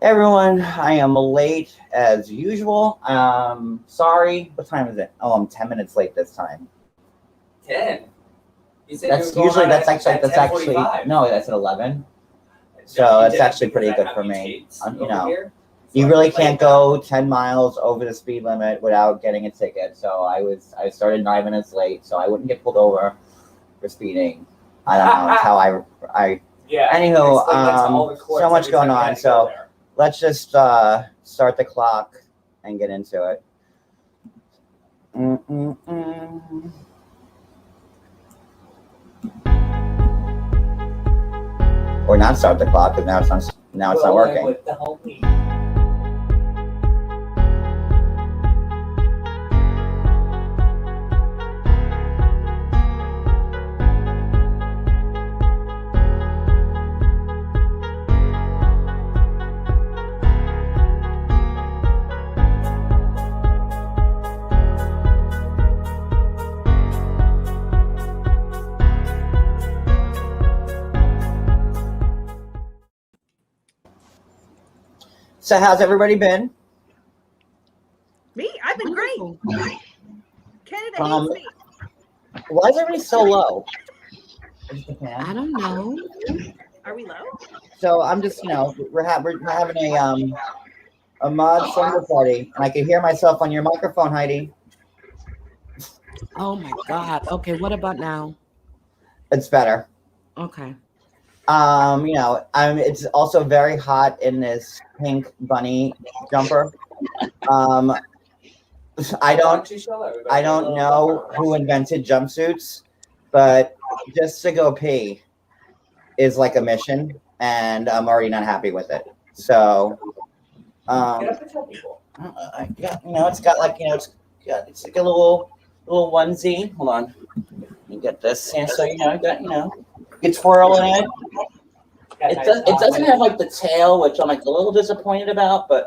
Everyone, I am late as usual. Sorry. What time is it? Oh, I'm 10 minutes late this time. 10. You said That's you were usually going that's actually no, that's at 11. So it's actually pretty good for me. You really can't go 10 miles over the speed limit without getting a ticket. So I started 9 minutes late, so I wouldn't get pulled over for speeding. I don't know. That's how I. Yeah. Anywho, so much going on. So let's just start the clock and get into it. Or not start the clock because now it's not working. So how's everybody been? Me? I've been great. Canada hates me. Why is everybody so low? I don't know. Are we low? So I'm just, we're having a mod slumber party, and I can hear myself on your microphone, Heidi. Oh my God. Okay, what about now? It's better. Okay. It's also very hot in this pink bunny jumper. I don't know who invented jumpsuits, but just to go pee is like a mission, and I'm already not happy with it. So, it's got like it's like a little onesie. Hold on, you get this, and so I got it's twirl in it. It doesn't have like the tail, which I'm like a little disappointed about, but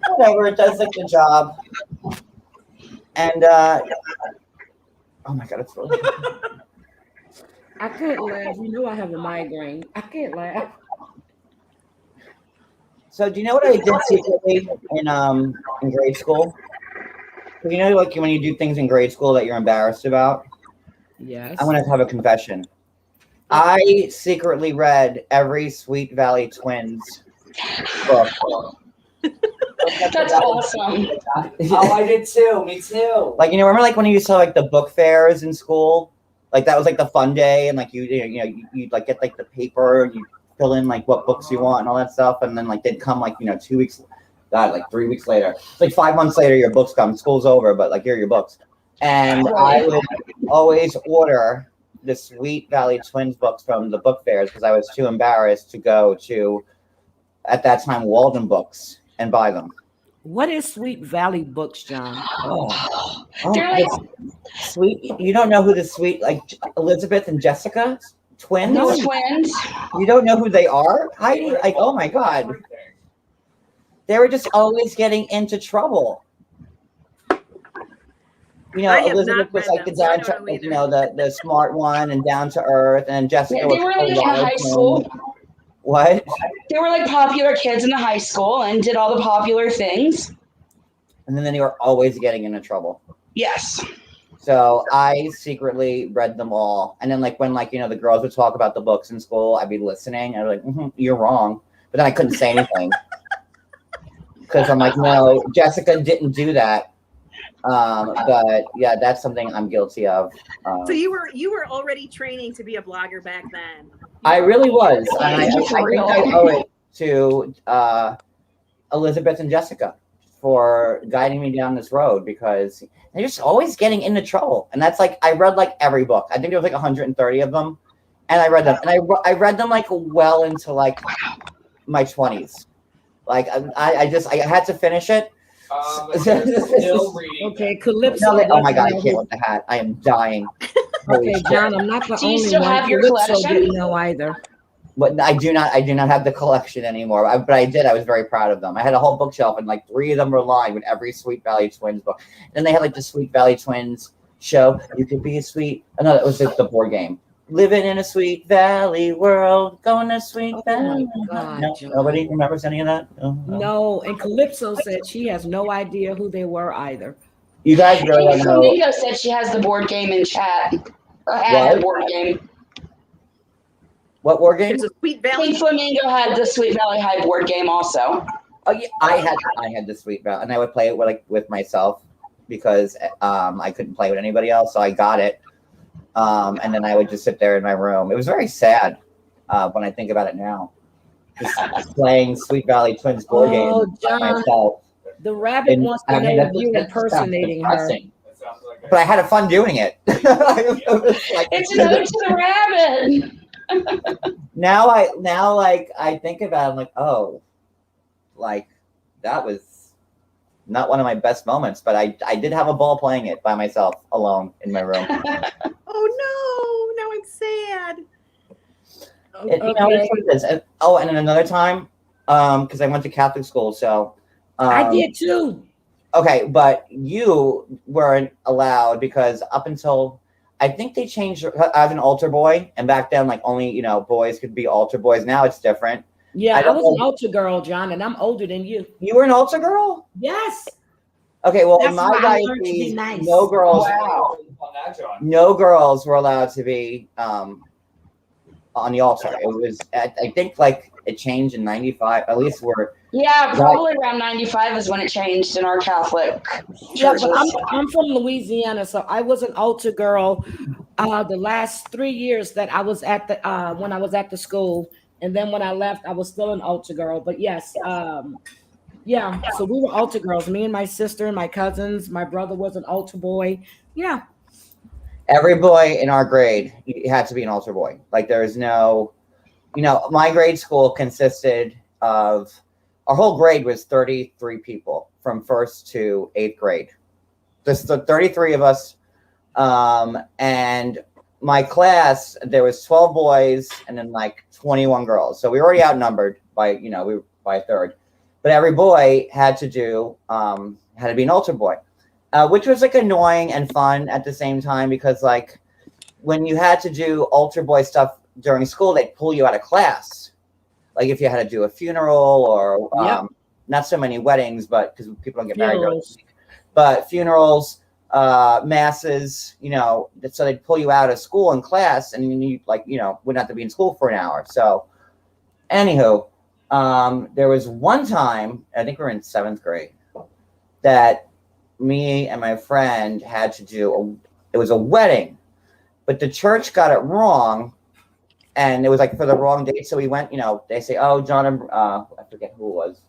whatever. It does like the job. And oh my God, it's really. I can't laugh. You know I have a migraine. I can't laugh. So do you know what I did secretly in grade school? Like when you do things in grade school that you're embarrassed about? Yes. I want to have a confession. I secretly read every Sweet Valley Twins book. That's awesome. Oh, I did too. Me too. Like, remember like when you used to like the book fairs in school? Like that was like the fun day, and like you'd like get like the paper and you fill in like what books you want and all that stuff, and then like they'd come like 2 weeks, like 3 weeks later. It's like 5 months later your books come. School's over, but like here are your books. And I would always order the Sweet Valley Twins books from the book fairs because I was too embarrassed to go to, at that time, Walden Books and buy them. What is Sweet Valley Books, John? They're like Sweet. You don't know who the Sweet, like Elizabeth and Jessica twins? no twins. You don't know who they are, Heidi? Like, oh my God, they were just always getting into trouble. Elizabeth was like the the smart one and down to earth, and Jessica was they were like in high school. What? They were like popular kids in the high school and did all the popular things. And then they were always getting into trouble. Yes. So I secretly read them all. And then like when the girls would talk about the books in school, I'd be listening. I'd be like, you're wrong. But then I couldn't say anything. Because I'm like, no, Jessica didn't do that. But yeah, that's something I'm guilty of. So you were already training to be a blogger back then. I really was. And I think I owe it to Elizabeth and Jessica for guiding me down this road, because they're just always getting into trouble. And that's like, I read like every book. I think there was like 130 of them. And I read them. And I read them like well into like my 20s. Like I had to finish it. Still reading. Okay, Calypso. Oh my God, I can't with the hat. I am dying. Okay, John, I'm not the Do you only still one. have your Calypso collection? didn't know either. But I do not have the collection anymore. But I did. I was very proud of them. I had a whole bookshelf, and like 3 of them were lined with every Sweet Valley Twins book. And then they had like the Sweet Valley Twins show. You could be a sweet. No, that was the board game. Living in a Sweet Valley world, going to Sweet Oh my Valley. God, No, John. nobody remembers any of that? No, and Calypso said she has no idea who they were either. You guys really Pink don't know. Flamingo said she has the board game in chat. Had What? the board game. What war game? There's a Sweet Valley. Pink Flamingo had the Sweet Valley High board game also. Oh yeah, I had the Sweet Valley, and I would play it with myself because I couldn't play with anybody else, so I got it. And then I would just sit there in my room. It was very sad when I think about it now. Just playing Sweet Valley Twins board Oh, game by John. myself. The rabbit And, wants to I mean, know that if you just sounds impersonating her. depressing. That sounds like But I had fun doing it. It was like- It's another to the rabbit. now I think about it, I'm like, oh, like that was not one of my best moments, but I did have a ball playing it by myself alone in my room. Oh no, now I'm sad. You know, it's what it is. Oh, and then another time, because I went to Catholic school, so I did too. okay, but you weren't allowed because up until I think they changed. I was an altar boy, and back then, like only boys could be altar boys. Now it's different. Yeah, I I don't was an know. altar girl, John, and I'm older than you. You were an altar girl. Yes. Okay, well, in That's my why I learned to be diocese, nice. no girls, Wow. on that, John. no girls were allowed to be on the altar. It was, I think, like it changed in '95. At least we're Yeah, probably around 95 is when it changed in our Catholic Yeah, churches. but I'm from Louisiana, so I was an altar girl the last 3 years that I was at the when I was at the school, and then when I left, I was still an altar girl. But yes, yeah. So we were altar girls. Me and my sister and my cousins. My brother was an altar boy. Yeah. every boy in our grade had to be an altar boy. Like there is no, my grade school consisted of our whole grade was 33 people from first to eighth grade. Just the 33 of us. And my class, there was 12 boys and then like 21 girls. So we were already outnumbered by, we were by a third. But every boy had to be an altar boy, which was like annoying and fun at the same time because like when you had to do altar boy stuff during school, they'd pull you out of class. Like if you had to do a funeral or not so many weddings, but because people don't get married during the week, but funerals, masses, so they'd pull you out of school and class and you wouldn't have to be in school for an hour. So anywho, there was one time, I think we were in 7th grade, that me and my friend had to do it was a wedding, but the church got it wrong and it was like for the wrong date. So we went, they say, oh, John and I forget who it was,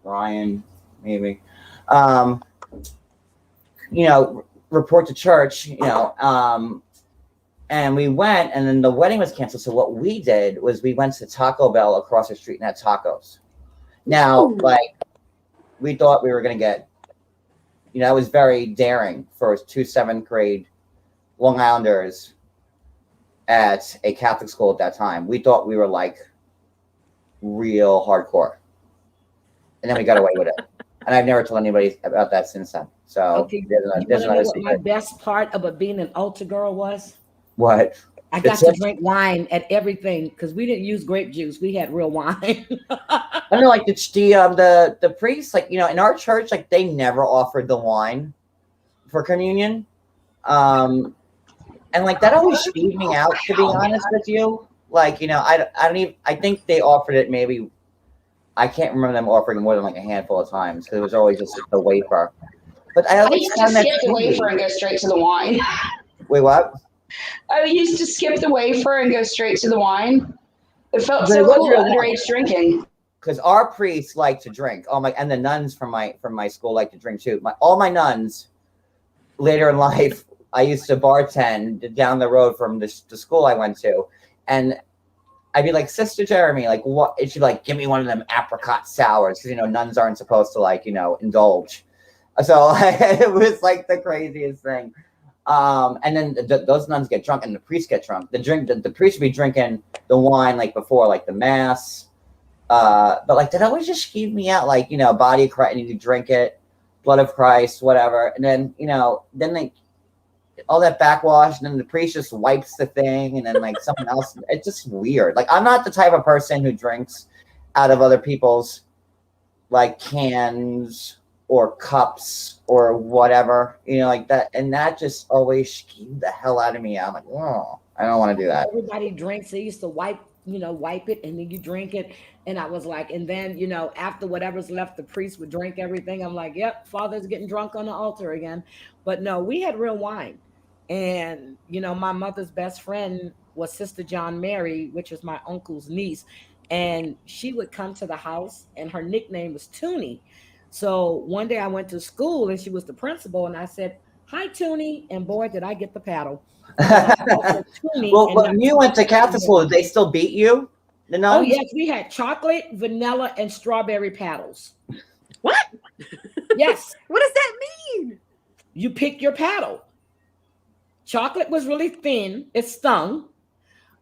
Ryan, maybe, report to church, and we went, and then the wedding was canceled. So what we did was we went to Taco Bell across the street and had tacos. Now, like, we thought we were going to get, it was very daring for 2 7th grade Long Islanders at a Catholic school at that time. We thought we were like real hardcore. And then we got away with it. And I've never told anybody about that since then. So Okay. there's You wanna know another what my secret. best part about being an altar girl was? What? I got It's to just- drink wine at everything because we didn't use grape juice. We had real wine. I don't know, like the priests, like in our church, like they never offered the wine for communion, and like that always skeeved me out. To be honest with you, like I don't even. I think they offered it maybe. I can't remember them offering more than like a handful of times because it was always just the wafer. But I I always used to found that skip the skeevy. wafer and go straight to the wine. Wait, what? I used to skip the wafer and go straight to the wine. It felt But so it was cool, real underage drinking. Because our priests like to drink. And the nuns from my school like to drink too. All my nuns later in life, I used to bartend down the road from the school I went to, and I'd be like, Sister Jeremy, like what? And she'd be like, give me one of them apricot sours because nuns aren't supposed to indulge. So it was like the craziest thing. And then those nuns get drunk and the priests get drunk. The priest would be drinking the wine like before like the mass. But like that always just skeeved me out, like body of Christ, and you drink it, blood of Christ, whatever. And then then all that backwash, and then the priest just wipes the thing, and then like someone else. It's just weird. Like I'm not the type of person who drinks out of other people's like cans or cups or whatever, like that. And that just always skeeved the hell out of me. I'm like, oh, I don't want to do that. Everybody drinks. They used to wipe it, and then you drink it. And I was like, and then, after whatever's left, the priest would drink everything. I'm like, yep, Father's getting drunk on the altar again. But no, we had real wine. And, my mother's best friend was Sister John Mary, which is my uncle's niece. And she would come to the house, and her nickname was Toonie. So one day I went to school, and she was the principal, and I said, hi, Toonie. And boy, did I get the paddle. Well, when you went to Catholic school, did they still beat you? The nuns? Oh, yes, we had chocolate, vanilla, and strawberry paddles. What? Yes. What does that mean? You pick your paddle. Chocolate was really thin. It stung.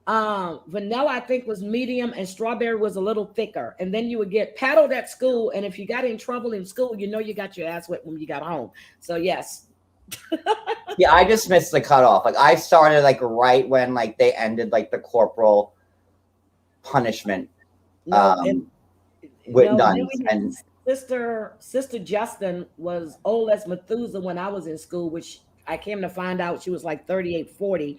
Vanilla, I think, was medium, and strawberry was a little thicker. And then you would get paddled at school. And if you got in trouble in school, you got your ass whipped when you got home. So, yes. Yeah, I just missed the cutoff. Like I started like right when like they ended like the corporal punishment with nuns. And Sister Justin was old as Methuselah when I was in school, which I came to find out she was like 38, 40,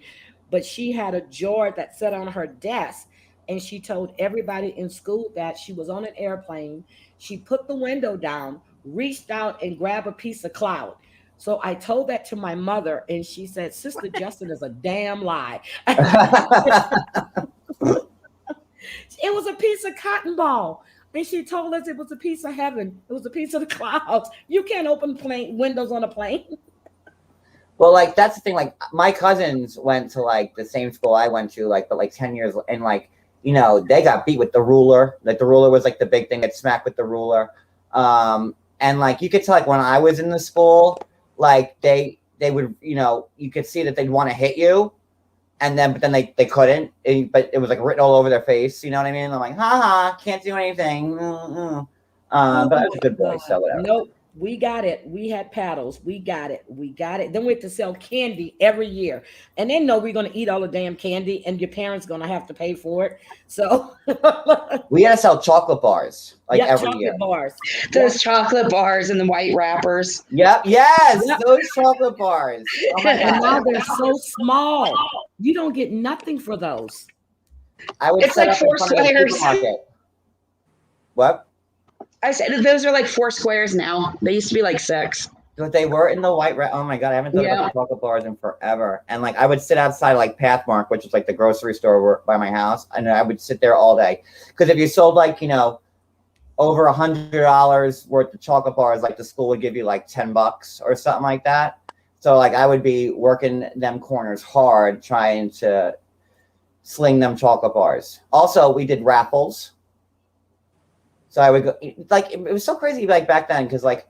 but she had a jar that sat on her desk, and she told everybody in school that she was on an airplane. She put the window down, reached out and grabbed a piece of cloud. So I told that to my mother, and she said, Sister Justin is a damn lie. It was a piece of cotton ball. And she told us it was a piece of heaven. It was a piece of the clouds. You can't open windows on a plane. Well, like that's the thing. Like my cousins went to like the same school I went to, like, but like 10 years, and like, they got beat with the ruler. Like the ruler was like the big thing, get smacked with the ruler. And like you could tell, like when I was in the school, like they would, you could see that they'd want to hit you, but then they couldn't. But it was like written all over their face. You know what I mean? I'm like, ha, can't do anything. But I was a good boy, so whatever. Nope, we got it. We had paddles. We got it. Then we had to sell candy every year, and they know we're going to eat all the damn candy, and your parents going to have to pay for it. So we had to sell chocolate bars every year. Bars. Those chocolate bars and the white wrappers. Yep. Yes, those chocolate bars. Oh my And now God. they're so small. You don't get nothing for those. I would It's set like up in 4 front of the squares. supermarket. What? I said those are like 4 squares now. They used to be like 6. But they were in the white wrap. Oh my God, I haven't thought about the chocolate bars in forever. And like I would sit outside like Pathmark, which is like the grocery store by my house, and I would sit there all day. Because if you sold like, over $100 worth of chocolate bars, like the school would give you like $10 or something like that. So like I would be working them corners hard trying to sling them chocolate bars. Also, we did raffles. So I would go, like, it was so crazy like back then, because like,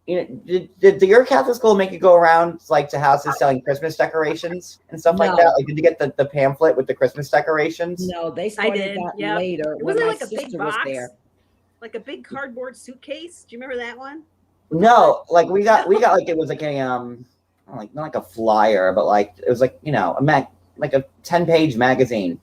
did your Catholic school make you go around like to houses selling Christmas decorations and stuff like that? Like, did you get the pamphlet with the Christmas decorations? No, they started did, that yeah. later. It wasn't when like my a big sister was box, there. like a big cardboard suitcase. Do you remember that one? No, like we got like it was like a like not like a flyer, but like it was like like a 10-page magazine,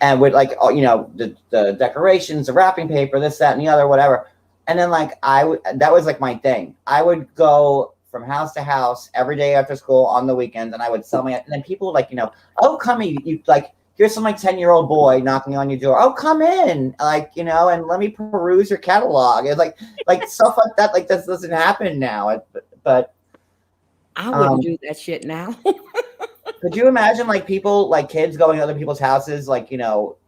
and with like the decorations, the wrapping paper, this, that, and the other, whatever. And then like that was like my thing. I would go from house to house every day after school on the weekends, and I would sell and then people would like, oh, come in, you like, here's some like 10-year-old boy knocking on your door. Oh, come in, like, and let me peruse your catalog. It's like stuff like that. Like this doesn't happen now. But I wouldn't do that shit now. could you imagine like people, like kids going to other people's houses, like,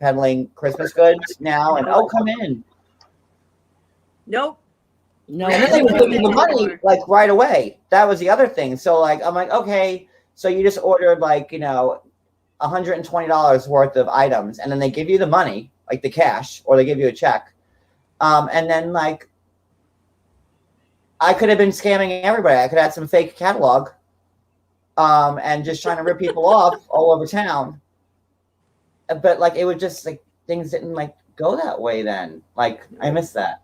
peddling Christmas goods now, and oh, come in. Nope. No, And then they would give you the money like right away. That was the other thing. So like I'm like, okay, so you just ordered like, $120 worth of items, and then they give you the money, like the cash, or they give you a check. And then like I could have been scamming everybody. I could have had some fake catalog. And just trying to rip people off all over town. But like it would just like things didn't like go that way then. Like I miss that.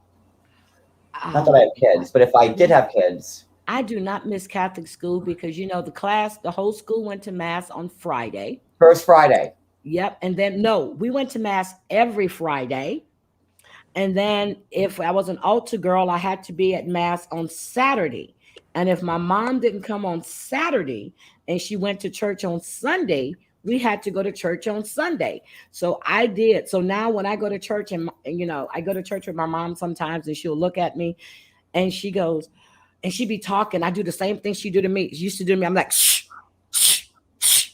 Not that I have kids, but if I did have kids, I do not miss Catholic school because the whole school went to mass on Friday. First Friday. Yep. And then no, we went to mass every Friday. And then if I was an altar girl, I had to be at mass on Saturday. And if my mom didn't come on Saturday and she went to church on Sunday, we had to go to church on Sunday. So I did. So now when I go to church and I go to church with my mom sometimes and she'll look at me and she goes, and she be talking. I do the same thing she used to do to me. I'm like, shh, shh, shh.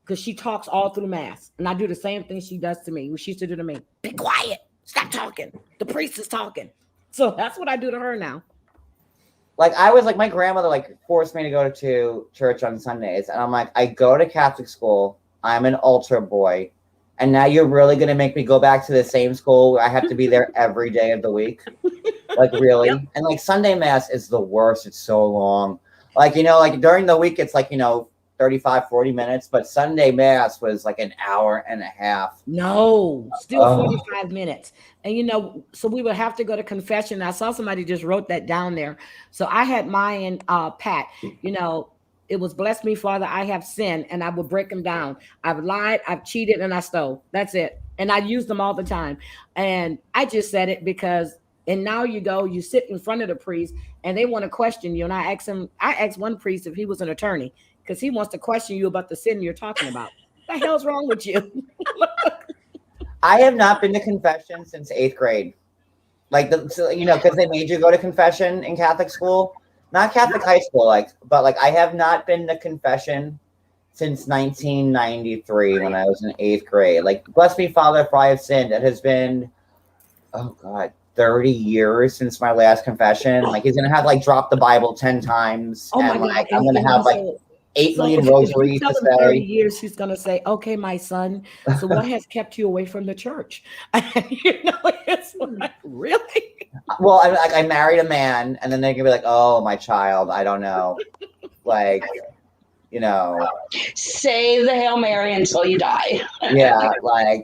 Because she talks all through mass. And I do the same thing she does to me. She used to do to me. Be quiet. Stop talking. The priest is talking. So that's what I do to her now. Like I was like, my grandmother like forced me to go to church on Sundays. And I'm like, I go to Catholic school. I'm an altar boy. And now you're really going to make me go back to the same school where I have to be there every day of the week. Like really? Yep. And like Sunday mass is the worst. It's so long. Like, like during the week, it's like, 35, 40 minutes, but Sunday mass was like an hour and a half. No, still 45 minutes. And, so we would have to go to confession. I saw somebody just wrote that down there. So I had mine, Pat, it was bless me, Father, I have sinned, and I would break them down. I've lied, I've cheated, and I stole. That's it. And I use them all the time. And I just said it because, and now you sit in front of the priest and they want to question you. And I asked one priest if he was an attorney because he wants to question you about the sin you're talking about. What the hell's wrong with you? I have not been to confession since 8th grade. Like, because they made you go to confession in Catholic school. Not Catholic high school, but I have not been to confession since 1993 when I was in 8th grade. Like, bless me, Father, for I have sinned. It has been, 30 years since my last confession. Like, he's gonna have drop the Bible 10 times, oh and my God. I'm gonna have 8 million rosaries to say. 30 years, she's gonna say, "Okay, my son. So what has kept you away from the church?" It's like, really. Well, I married a man, and then they're gonna be like, "Oh, my child, I don't know," Say the Hail Mary until you die. Yeah,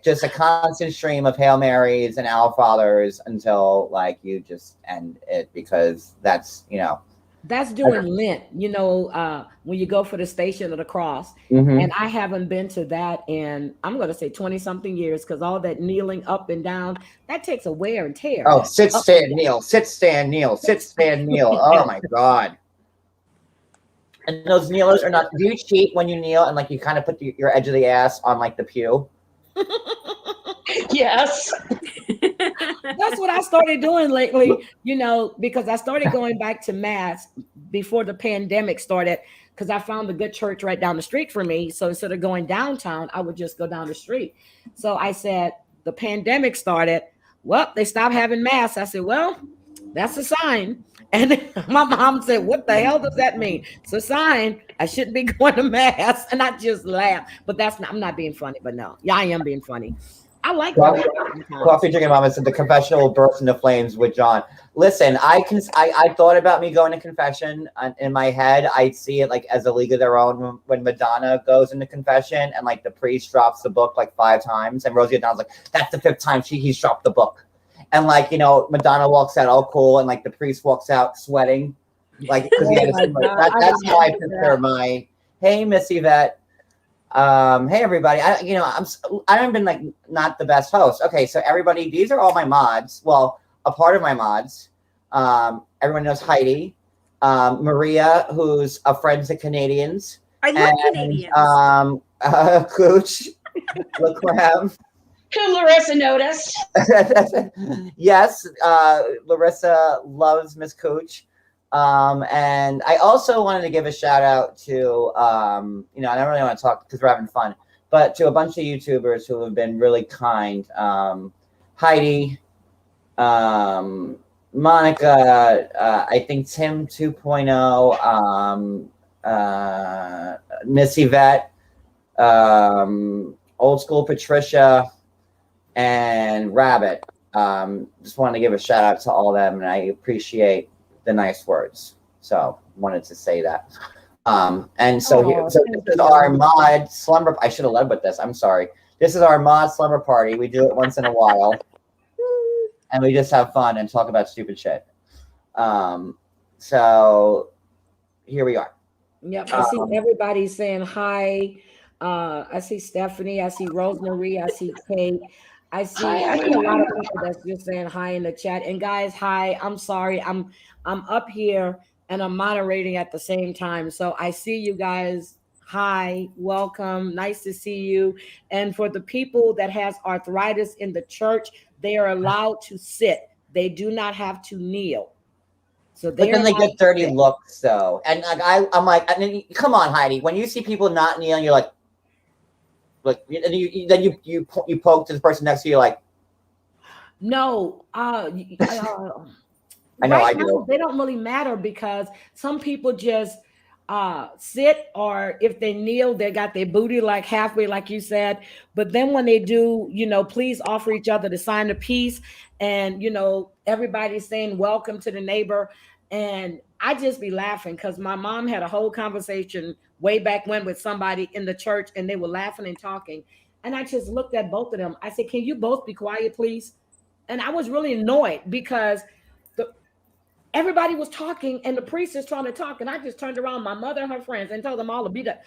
just a constant stream of Hail Marys and Our Fathers until you just end it, because that's That's during Lent, when you go for the Station of the Cross. Mm-hmm. And I haven't been to that in, I'm going to say 20 something years, because all that kneeling up and down, that takes a wear and tear. Oh, sit, stand, kneel, sit, stand, kneel, sit, stand, kneel. Oh my God. And those kneelers are not, do you cheat when you kneel and you kind of put your edge of the ass on the pew? Yes. That's what I started doing lately, because I started going back to mass before the pandemic started, because I found a good church right down the street for me. So instead of going downtown, I would just go down the street. So I said, the pandemic started. Well, they stopped having mass. I said, well, that's a sign. And then my mom said, what the hell does that mean? It's a sign. I shouldn't be going to mass. And I just laughed. But I'm not being funny, but no. Yeah, I am being funny. I like Coffee Drinking Mama said the confession will burst into flames with John. Listen, I thought about me going to confession in my head. I see it as a league of their own when Madonna goes into confession and the priest drops the book 5 times, and Rosie O'Donnell's that's the 5th time he's dropped the book. And Madonna walks out all cool, and the priest walks out sweating, because he had that's how I picture my hey Miss Yvette, hey everybody. I've been not the best host. Okay, so everybody, these are all my mods. Well, a part of my mods. Everyone knows Heidi, Maria, who's a Friends of Canadians. I love Canadians. Cooch, LaCreme. Who Larissa noticed. Yes, Larissa loves Miss Cooch. And I also wanted to give a shout out to, I don't really want to talk because we're having fun, but to a bunch of YouTubers who have been really kind. Heidi, Monica, I think Tim 2.0, Miss Yvette, Old School Patricia, and Rabbit. Just wanted to give a shout out to all of them, and I appreciate the nice words. So wanted to say that. And so this is our mod slumber. I should have led with this. I'm sorry. This is our mod slumber party. We do it once in a while, and we just have fun and talk about stupid shit. So here we are. Yep, I see everybody saying hi. I see Stephanie, I see Rosemary, I see Kate. I see a lot of people that's just saying hi in the chat. And guys, hi. I'm sorry. I'm up here and I'm moderating at the same time. So I see you guys. Hi, welcome. Nice to see you. And for the people that has arthritis in the church, they are allowed to sit. They do not have to kneel. So but then they get dirty looks, though. And like I'm like, and then come on, Heidi. When you see people not kneeling, you're like, and you poke to the person next to you, like, no. I know right I now, do. they don't really matter because some people just sit, or if they kneel, they got their booty like halfway, like you said. But then when they do, please offer each other the sign of peace, and everybody's saying welcome to the neighbor. And I just be laughing because my mom had a whole conversation way back when with somebody in the church, and they were laughing and talking. And I just looked at both of them. I said, can you both be quiet, please? And I was really annoyed because everybody was talking and the priest is trying to talk. And I just turned around my mother and her friends and told them all to be that.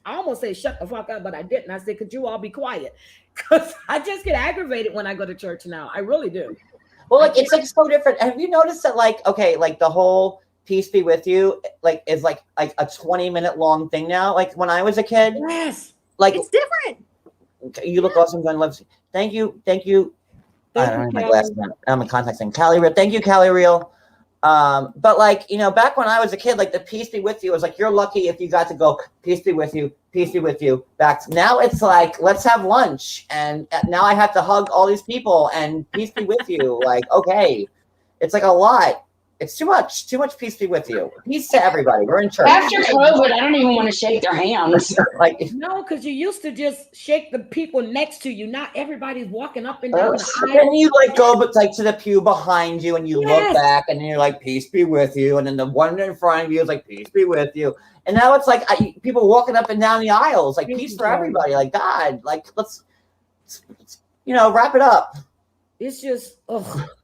I almost said, shut the fuck up, but I didn't. I said, could you all be quiet? Because I just get aggravated when I go to church now. I really do. Well, like, it's like so different. Have you noticed that, like, okay, like the whole peace be with you, like, is like a 20-minute long thing now? Like when I was a kid, Yes, like It's different. you look awesome, Glenn Lives. Thank you. I don't have my glasses on. I'm in contact thing. Callie Real. Thank you, Callie Real. But like, back when I was a kid, like the peace be with you was like, you're lucky if you got to go, peace be with you, peace be with you. Now it's like, let's have lunch. And now I have to hug all these people and peace be with you. Like, okay. It's like a lot. It's too much peace be with you. Peace to everybody. We're in church. After COVID, I don't even want to shake their hands. Like, no, because you used to just shake the people next to you. Not everybody's walking up and down the aisle. then you like go but like to the pew behind you and you look back and then you're like, peace be with you. And then the one in front of you is like, peace be with you. And now it's like people walking up and down the aisles, like peace for everybody. Like, God, like let's wrap it up. It's just,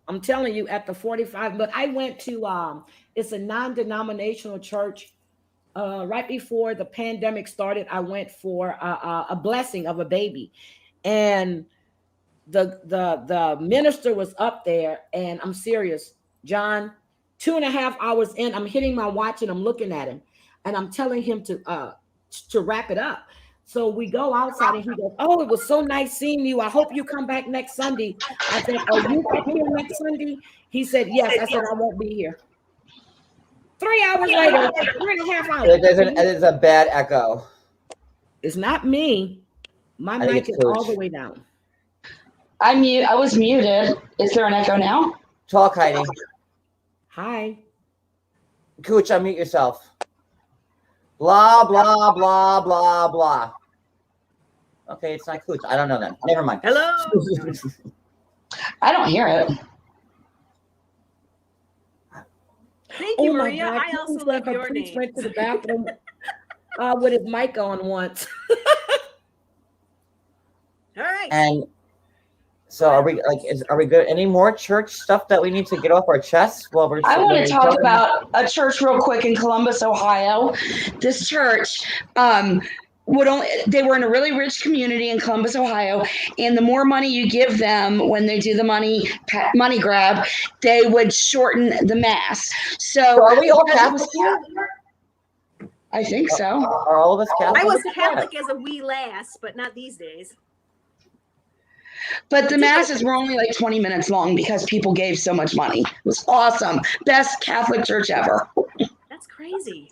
I'm telling you, at the 45, but I went to, it's a non-denominational church. Right before the pandemic started, I went for a blessing of a baby. And the minister was up there, and I'm serious, John, 2.5 hours in, I'm hitting my watch and I'm looking at him and I'm telling him to wrap it up. So we go outside and he goes, oh, it was so nice seeing you. I hope you come back next Sunday. I said, are you back here next Sunday? He said, yes. I said, I won't be here. 3 hours later, 3.5 hours. There's a bad echo. It's not me. My mic is all the way down. I was muted. Is there an echo now? Talk, Heidi. Hi. Cooch, unmute yourself. Blah, blah, blah, blah, blah. Okay, it's not Cooch. I don't know that. Never mind. Hello. I don't hear it. Thank you, Oh my Maria. God. I also love your name. Went to the bathroom with his mic on once. All right. And so are we good? Any more church stuff that we need to get off our chests while we're I want to talk about a church real quick in Columbus, Ohio. This church, they were in a really rich community in Columbus, Ohio, and the more money you give them when they do the money grab, they would shorten the mass. So are we all Catholic here? I think so. Are all of us Catholic? I was Catholic as a wee lass, but not these days. But the masses were only like 20 minutes long because people gave so much money. It was awesome. Best Catholic church ever. That's crazy.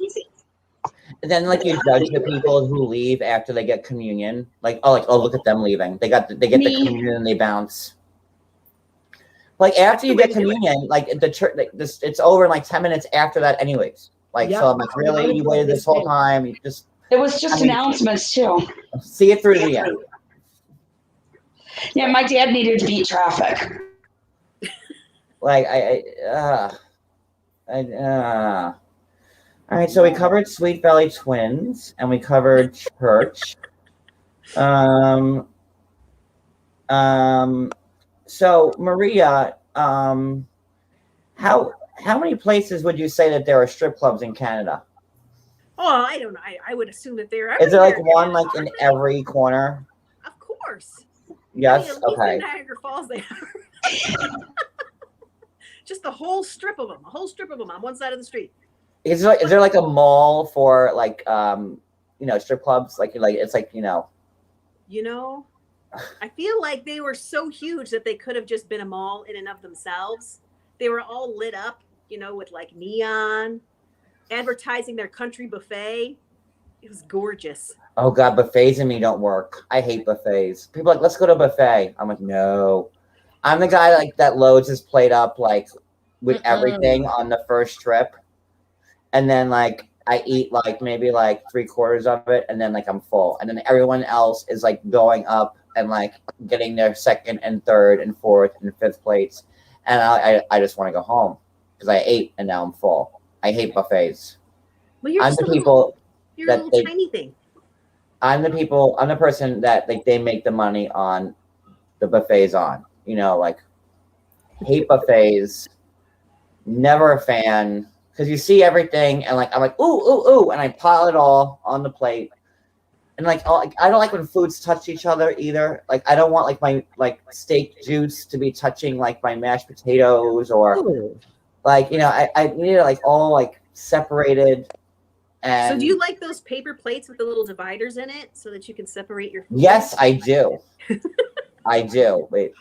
And then like you judge the people who leave after they get communion. Like oh look at them leaving. They get the communion and they bounce. Like after you get communion, like the church, like this, it's over in like 10 minutes after that, anyways. Like so, I'm like, really, you waited this whole time? You just it was just announcements too. See it through to the end. Yeah, my dad needed to beat traffic. Like all right, so we covered Sweet Valley Twins and we covered church. So Maria, how many places would you say that there are strip clubs in Canada? Oh, I don't know. I would assume that they're Is there like everywhere. one like in every corner? Of course. Yes. At least Okay. in Niagara Falls, they are. Just the whole strip of them. A whole strip of them on one side of the street. Is there like a mall for like strip clubs? Like it's like You know, I feel like they were so huge that they could have just been a mall in and of themselves. They were all lit up, with like neon, advertising their country buffet. It was gorgeous. oh god, buffets and me don't work. I hate buffets. People are like, let's go to a buffet. I'm like, no. I'm the guy like that loads his plate up like with everything on the first trip. And then like I eat like maybe like 3/4 of it, and then like I'm full. And then everyone else is like going up and like getting their second and third and fourth and fifth plates. And I just want to go home because I ate and now I'm full. I hate buffets. Well, you're I'm just the a little, people you're a that little tiny thing. I'm the person that like they make the money on the buffets on. Like hate buffets, never a fan. Because you see everything, and like I'm like, ooh, ooh, ooh, and I pile it all on the plate. And like, I don't like when foods touch each other either. Like I don't want like my like steak juice to be touching like my mashed potatoes or like I need it like all like separated. And So do you like those paper plates with the little dividers in it so that you can separate your food? yes, I do. I do. Wait,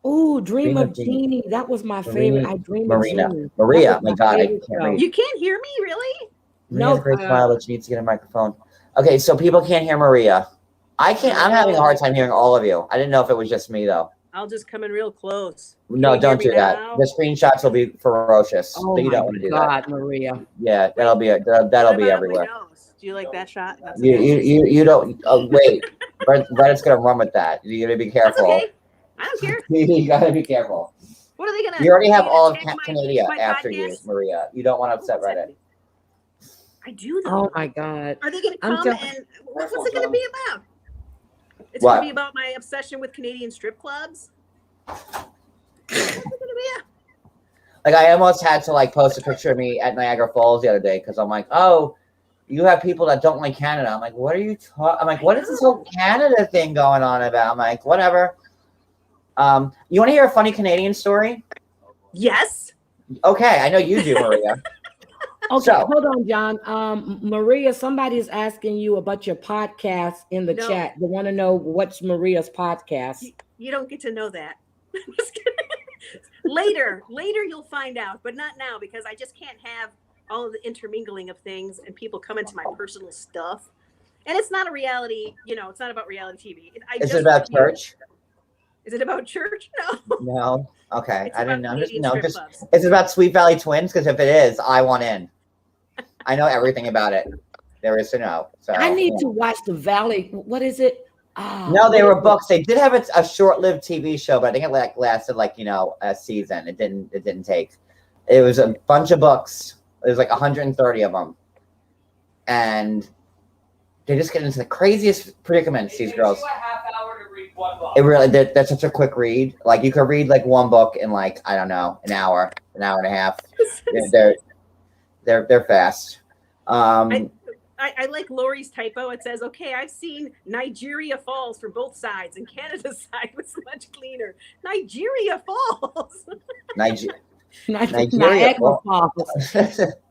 Ooh, Dream Dream of of Jeannie. Jeannie. That was my favorite. I Dream Marina. of Jeannie. Maria. That was My God, I favorite can't show. read. You can't hear me, really? Maria has a great No, smile, but she needs to get a microphone. Okay, so people can't hear Maria. I can't. I'm having a hard time hearing all of you. I didn't know if it was just me though. I'll just come in real close. No, you don't hear do me that. now? The screenshots will be ferocious. Oh you my don't want to do that. God, Maria. Yeah, that'll be What that'll about be on my everywhere. nose? Do you like that shot? That's You okay. you don't. Oh wait, Reddit's gonna run with that. You gotta be That's careful. okay. I don't care. You gotta be careful. What are they gonna? You already have they all gonna of attack Canada my after you, podcast? Maria. You don't want to upset What's Reddit. happening? I do though. Oh my God. Are they gonna I'm come telling- and what's it gonna be about? It's What? gonna be about my obsession with Canadian strip clubs. What's it gonna be? Like I almost had to like post a picture of me at Niagara Falls the other day because I'm like, oh, you have people that don't like Canada. I'm like, what are you talking? I'm like, what is this whole Canada thing going on about? I'm like, whatever. You want to hear a funny Canadian story? Yes. Okay, I know you do, Maria. Okay, So- hold on, John. Maria, somebody is asking you about your podcast in the No. chat. They want to know what's Maria's podcast. You don't get to know that. Just kidding. later you'll find out, but not now because I just can't have all of the intermingling of things and people come into my personal stuff. And it's not a reality, it's not about reality TV. Is it about church? Is it about church? No. No. Okay, It's I didn't know. about Just Canadian no. strip Just clubs. is it about Sweet Valley Twins? Because if it is, I want in. I know everything about it. There is to know. So I need yeah. to watch the Valley. What is it? No, they were books. They did have a short-lived TV show, but I think it lasted a season. It didn't take. It was a bunch of books. It was like 130 of them, and they just get into the craziest predicaments. These girls. It takes you a half hour to read one book. It really that's such a quick read. Like you could read like one book in like I don't know an hour and a half. They're fast. I like Lori's typo. It says, okay, I've seen Nigeria Falls from both sides, and Canada's side was much cleaner. Nigeria Falls. Nigeria. Niagara Falls.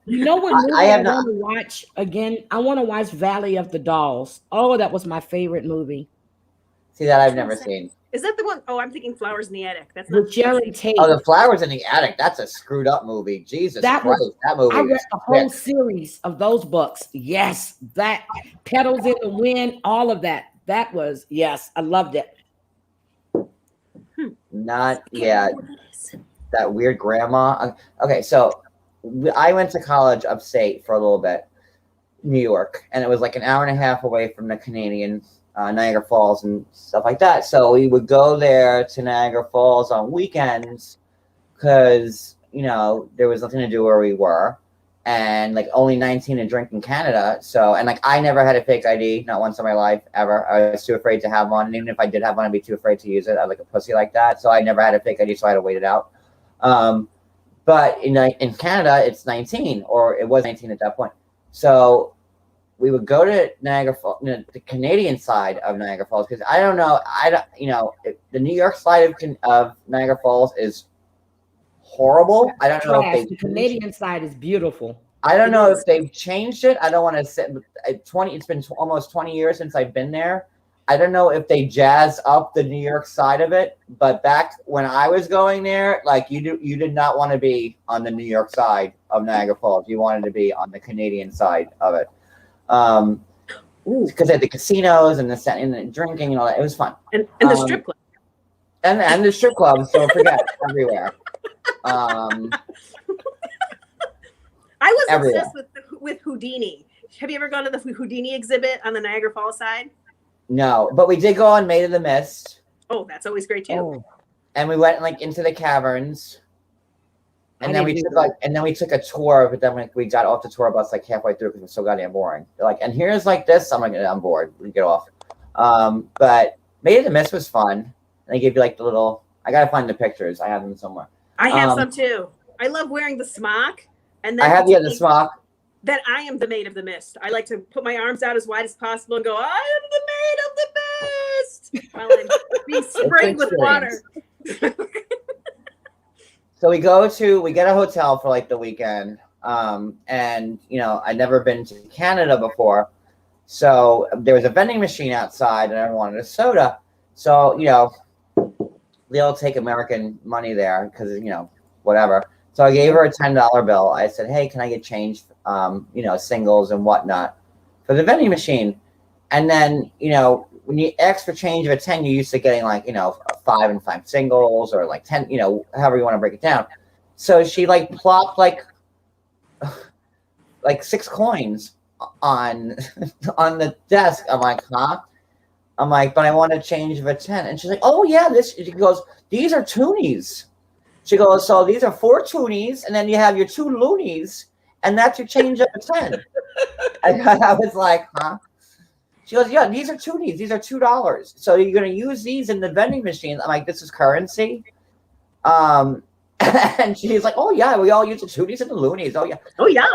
You know what movie I I have want to watch again? I want to watch Valley of the Dolls. Oh, that was my favorite movie. See that I've never seen. Is that the one? Oh, I'm thinking Flowers in the Attic. That's not With Sharon Tate. Oh, The Flowers in the Attic. That's a screwed up movie. Jesus That Christ, was- that movie. I read is the whole sick. series of those books. Yes, that Petals in the Wind, all of that. That was, yes, I loved it. Not yeah. That weird grandma. Okay, so I went to college upstate for a little bit, New York, and it was like an hour and a half away from the Canadian Niagara Falls and stuff like that. So we would go there to Niagara Falls on weekends because there was nothing to do where we were, and like only 19 to drink in Canada. So and like I never had a fake ID, not once in my life ever. I was too afraid to have one, and even if I did have one, I'd be too afraid to use it. I was like a pussy like that, so I never had a fake ID, so I had to wait it out. But in Canada, it's 19, or it was 19 at that point. So we would go to Niagara Falls, the Canadian side of Niagara Falls, because I don't know, the New York side of Niagara Falls is horrible. I don't know if Trash. The Canadian side is beautiful. I don't It know is. if they've changed it. I don't want to say 20. It's been almost 20 years since I've been there. I don't know if they jazz up the New York side of it, but back when I was going there, like you did not want to be on the New York side of Niagara Falls. You wanted to be on the Canadian side of it, because they had the casinos and the drinking and all that. It was fun, And the strip club. and the strip clubs. Don't forget everywhere. I was everywhere. obsessed with Houdini. Have you ever gone to the Houdini exhibit on the Niagara Falls side? No, but we did go on Maid of the Mist. Oh, that's always great too. Oh, And we went like into the caverns, and I then we didn't took do like, and then we took a tour. But then we got off the tour bus like halfway through because it was so goddamn boring. They're like, and here's like this. I'm like, I'm bored. We get off. But Maid of the Mist was fun. And they gave you like the little. I gotta find the pictures. I have them somewhere. I have Um, some too. I love wearing the smock, and then I have the pretending smock. that I am the Maid of the Mist. I like to put my arms out as wide as possible and go, I am the Maid of the Mist, while I'm being sprayed with water. So we get a hotel for like the weekend. And I'd never been to Canada before. So there was a vending machine outside and I wanted a soda. So, they all take American money there because, whatever. So I gave her a $10 bill. I said, hey, can I get change, singles and whatnot for the vending machine? And then, when you ask for change of a 10, you're used to getting like, 5 and 5 singles or like 10, however you want to break it down. So she like plopped like 6 coins on the desk. I'm like, huh? I'm like, but I want a change of a 10. And she's like, oh yeah, she goes, these are toonies. She goes, so these are 4 toonies, and then you have your 2 loonies, and that's your change of a 10. I was like, huh? She goes, yeah, these are toonies. These are $2. So you're going to use these in the vending machine. I'm like, this is currency? And she's like, oh, yeah, we all use the toonies and the loonies. Oh, yeah. Oh yeah.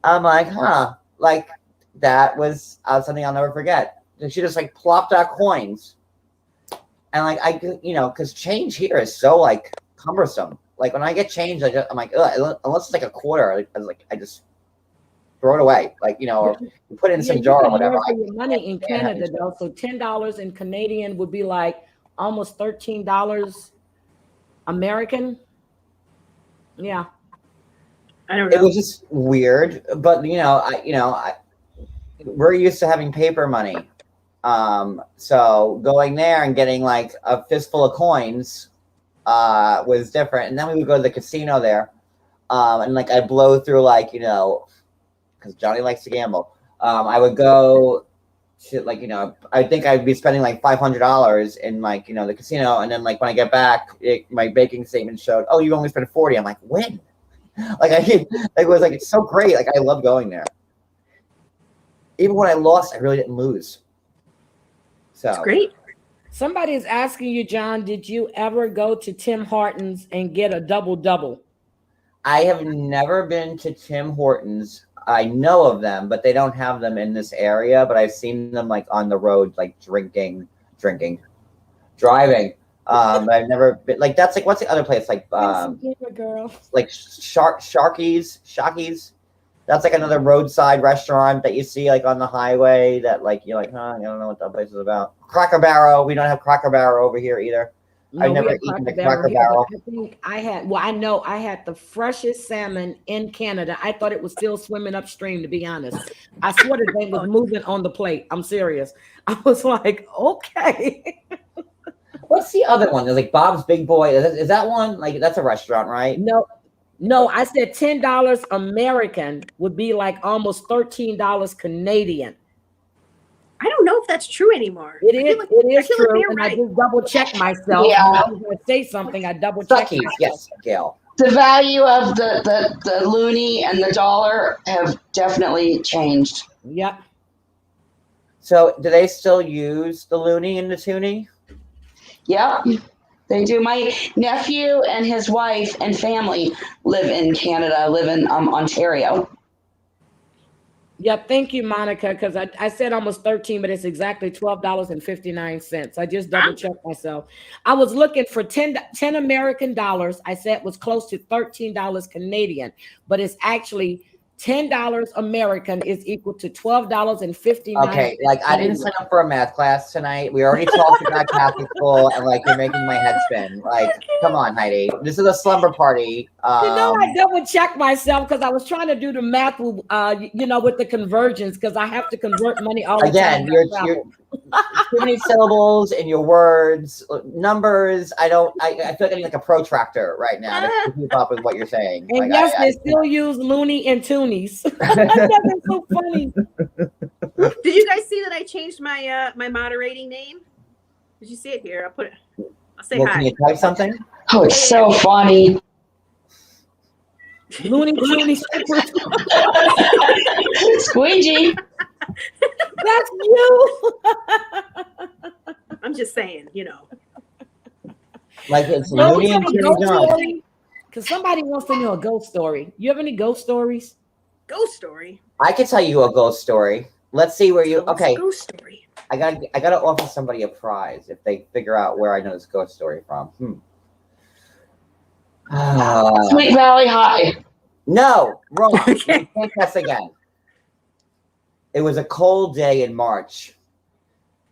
I'm like, huh. Like, that was something I'll never forget. She just, like, plopped out coins. And, like, because change here is so, like, cumbersome. Like, when I get change, I'm like, ugh, unless it's, like, a quarter, I just throw it away. Like, or you put it in some you jar pay or whatever. more for your money in Canada, though. So $10 in Canadian would be like almost $13 American. Yeah. I don't It know. was just weird, but we're used to having paper money. So going there and getting like a fistful of coins was different. And then we would go to the casino there, and like I blow through like because Johnny likes to gamble. I would go to like I think I'd be spending like $500 in like the casino, and then like when I get back, my banking statement showed, oh, you only spent 40. I'm like, when? Like it was like it's so great. Like I love going there. Even when I lost, I really didn't lose. So It's great. Somebody is asking you, John, did you ever go to Tim Hortons and get a double-double? I have never been to Tim Hortons. I know of them, but they don't have them in this area. But I've seen them like on the road, like driving. I've never been like that's like what's the other place like Girl. like Shockies. That's like another roadside restaurant that you see like on the highway that like you're like, huh, I don't know what that place is about. Cracker Barrel. We don't have Cracker Barrel over here either. No, I've never we had eaten the Cracker Cracker Barrel. I think I had the freshest salmon in Canada. I thought it was still swimming upstream, to be honest. I swear the thing was moving on the plate. I'm serious. I was like, okay. What's the other one? There's like Bob's Big Boy. Is that one? Like that's a restaurant, right? No, I said $10 American would be like almost $13 Canadian. I don't know if that's true anymore. It is true. they're And right. I just double check myself. Yeah. When I was going to say something, I double check. Suckies, yes, Gail. The value of the loonie and the dollar have definitely changed. Yep. So do they still use the loonie and the toonie? Yep, they do. My nephew and his wife and family live in Canada, live in Ontario. Yeah, thank you, Monica, because I said almost 13, but it's exactly $12.59. I just double checked myself. I was looking for 10 American dollars. I said it was close to $13 Canadian, but it's actually $10 American is equal to $12.59. Okay, like I didn't sign up for a math class tonight. We already talked about Catholic school, and like you're making my head spin. Like, come on, Heidi. This is a slumber party. I double checked myself because I was trying to do the math, with the conversions because I have to convert money all the Again, time. you're too many syllables in your words, numbers. I feel like I need like a protractor right now to keep up with what you're saying. And Like, yes, they still use loony and toonies. That's so funny. Did you guys see that I changed my my moderating name? Did you see it here? I'll say well, hi. can you type something? Oh, it's so funny. Looney Toony. Squeegee. That's you. I'm just saying, Like it's No, Looney and Tunes. Because somebody wants to know a ghost story. You have any ghost stories? Ghost story. I could tell you a ghost story. Let's see where you. What's a Okay, ghost story. I gotta offer somebody a prize if they figure out where I know this ghost story from. Sweet Valley High. No, wrong. Okay. Can't guess again. It was a cold day in March.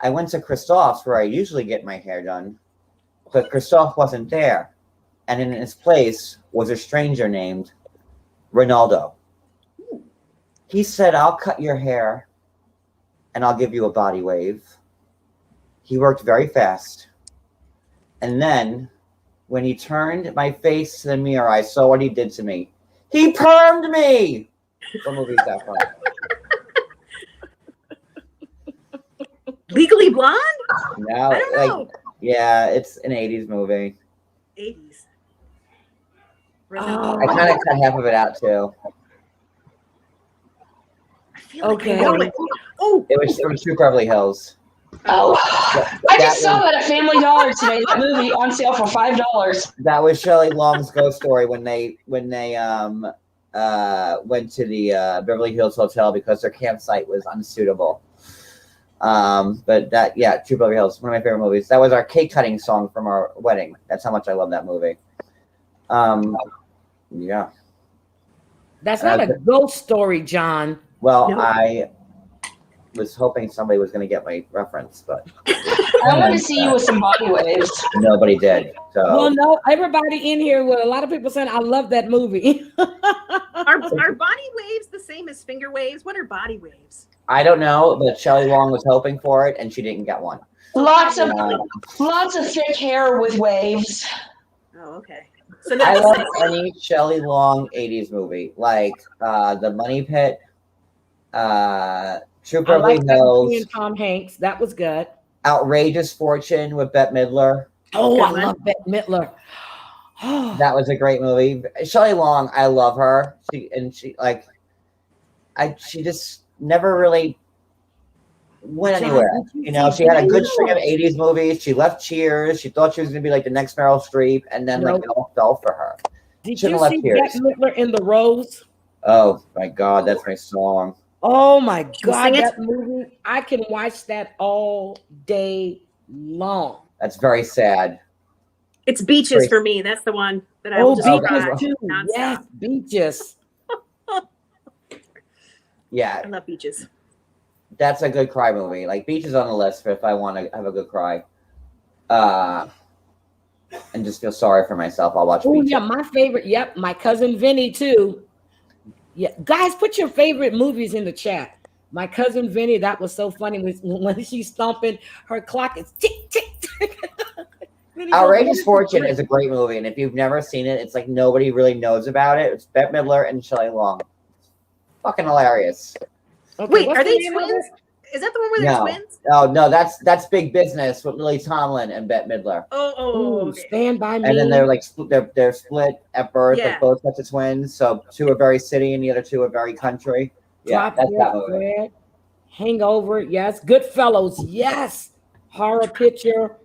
I went to Christophe's where I usually get my hair done, but Christophe wasn't there, and in his place was a stranger named Ronaldo. He said, "I'll cut your hair, and I'll give you a body wave." He worked very fast, and then when he turned my face to the mirror, I saw what he did to me. He permed me. What movie is that from? Legally Blonde? No, I don't know. yeah, it's an '80s movie. 80s. Oh. I kind of cut half of it out too. I feel like Okay. I know it. Oh, It was from True Beverly Hills. Oh, I just saw was, that at Family Dollar today. That movie on sale for $5. that was Shelley Long's ghost story when they went to the Beverly Hills Hotel because their campsite was unsuitable. But that, yeah, True Beverly Hills, one of my favorite movies. That was our cake cutting song from our wedding. That's how much I love that movie. Yeah. That's not a ghost story, John. Well, No. I was hoping somebody was going to get my reference, but I want to see you with some body waves. nobody did. So Well, no, everybody in here, with a lot of people saying, I love that movie. are body waves the same as finger waves? What are body waves? I don't know, but Shelley Long was hoping for it, and she didn't get one. Lots of Uh, thick hair with waves. Oh, okay. So I that's love any Shelley Long '80s movie, like The Money Pit, True I Beverly like that movie Hills, and Tom Hanks. That was good. Outrageous Fortune with Bette Midler. Oh, Good I one. love Bette Midler. That was a great movie. Shelley Long, I love her. She just never really went John, anywhere. did you You know, see she had a good Bette string of Midler? '80s movies. She left Cheers. She thought she was going to be like the next Meryl Streep, and then like Nope. it all fell for her. Did Shouldn't you have see left Bette Tears. Midler in The Rose? Oh my God, that's my song. Oh my you God, sing it? that movie! I can watch that all day long. That's very sad. It's Beaches Great. for me. That's the one that I Oh, will just Okay. Beaches cry too. nonstop. Yes, Beaches. Yeah, I love Beaches. that's a good cry movie. Like Beach is on the list for if I want to have a good cry. And just feel sorry for myself. I'll watch Oh Beach. yeah, my favorite. Yep, my cousin Vinny too. Yeah, guys, put your favorite movies in the chat. My cousin Vinny, that was so funny when she's stomping her clock. It's tick tick tick. Vinny goes, Outrageous Fortune is a great movie, and if you've never seen it, it's like nobody really knows about it. It's Bette Midler and Shelley Long. Fucking hilarious. Okay, Wait, what's are the they name of twins? it? Is that the one where they're No. twins? Oh no, that's Big Business with Lily Tomlin and Bette Midler. Ooh, Okay. Stand by Me. And then they're like they're split at birth, Yeah. like both sets of twins. So two are very city, and the other two are very country. Yeah, Drop that's Dead that movie. Fred. Hangover, yes. Goodfellas, yes. Horror Picture.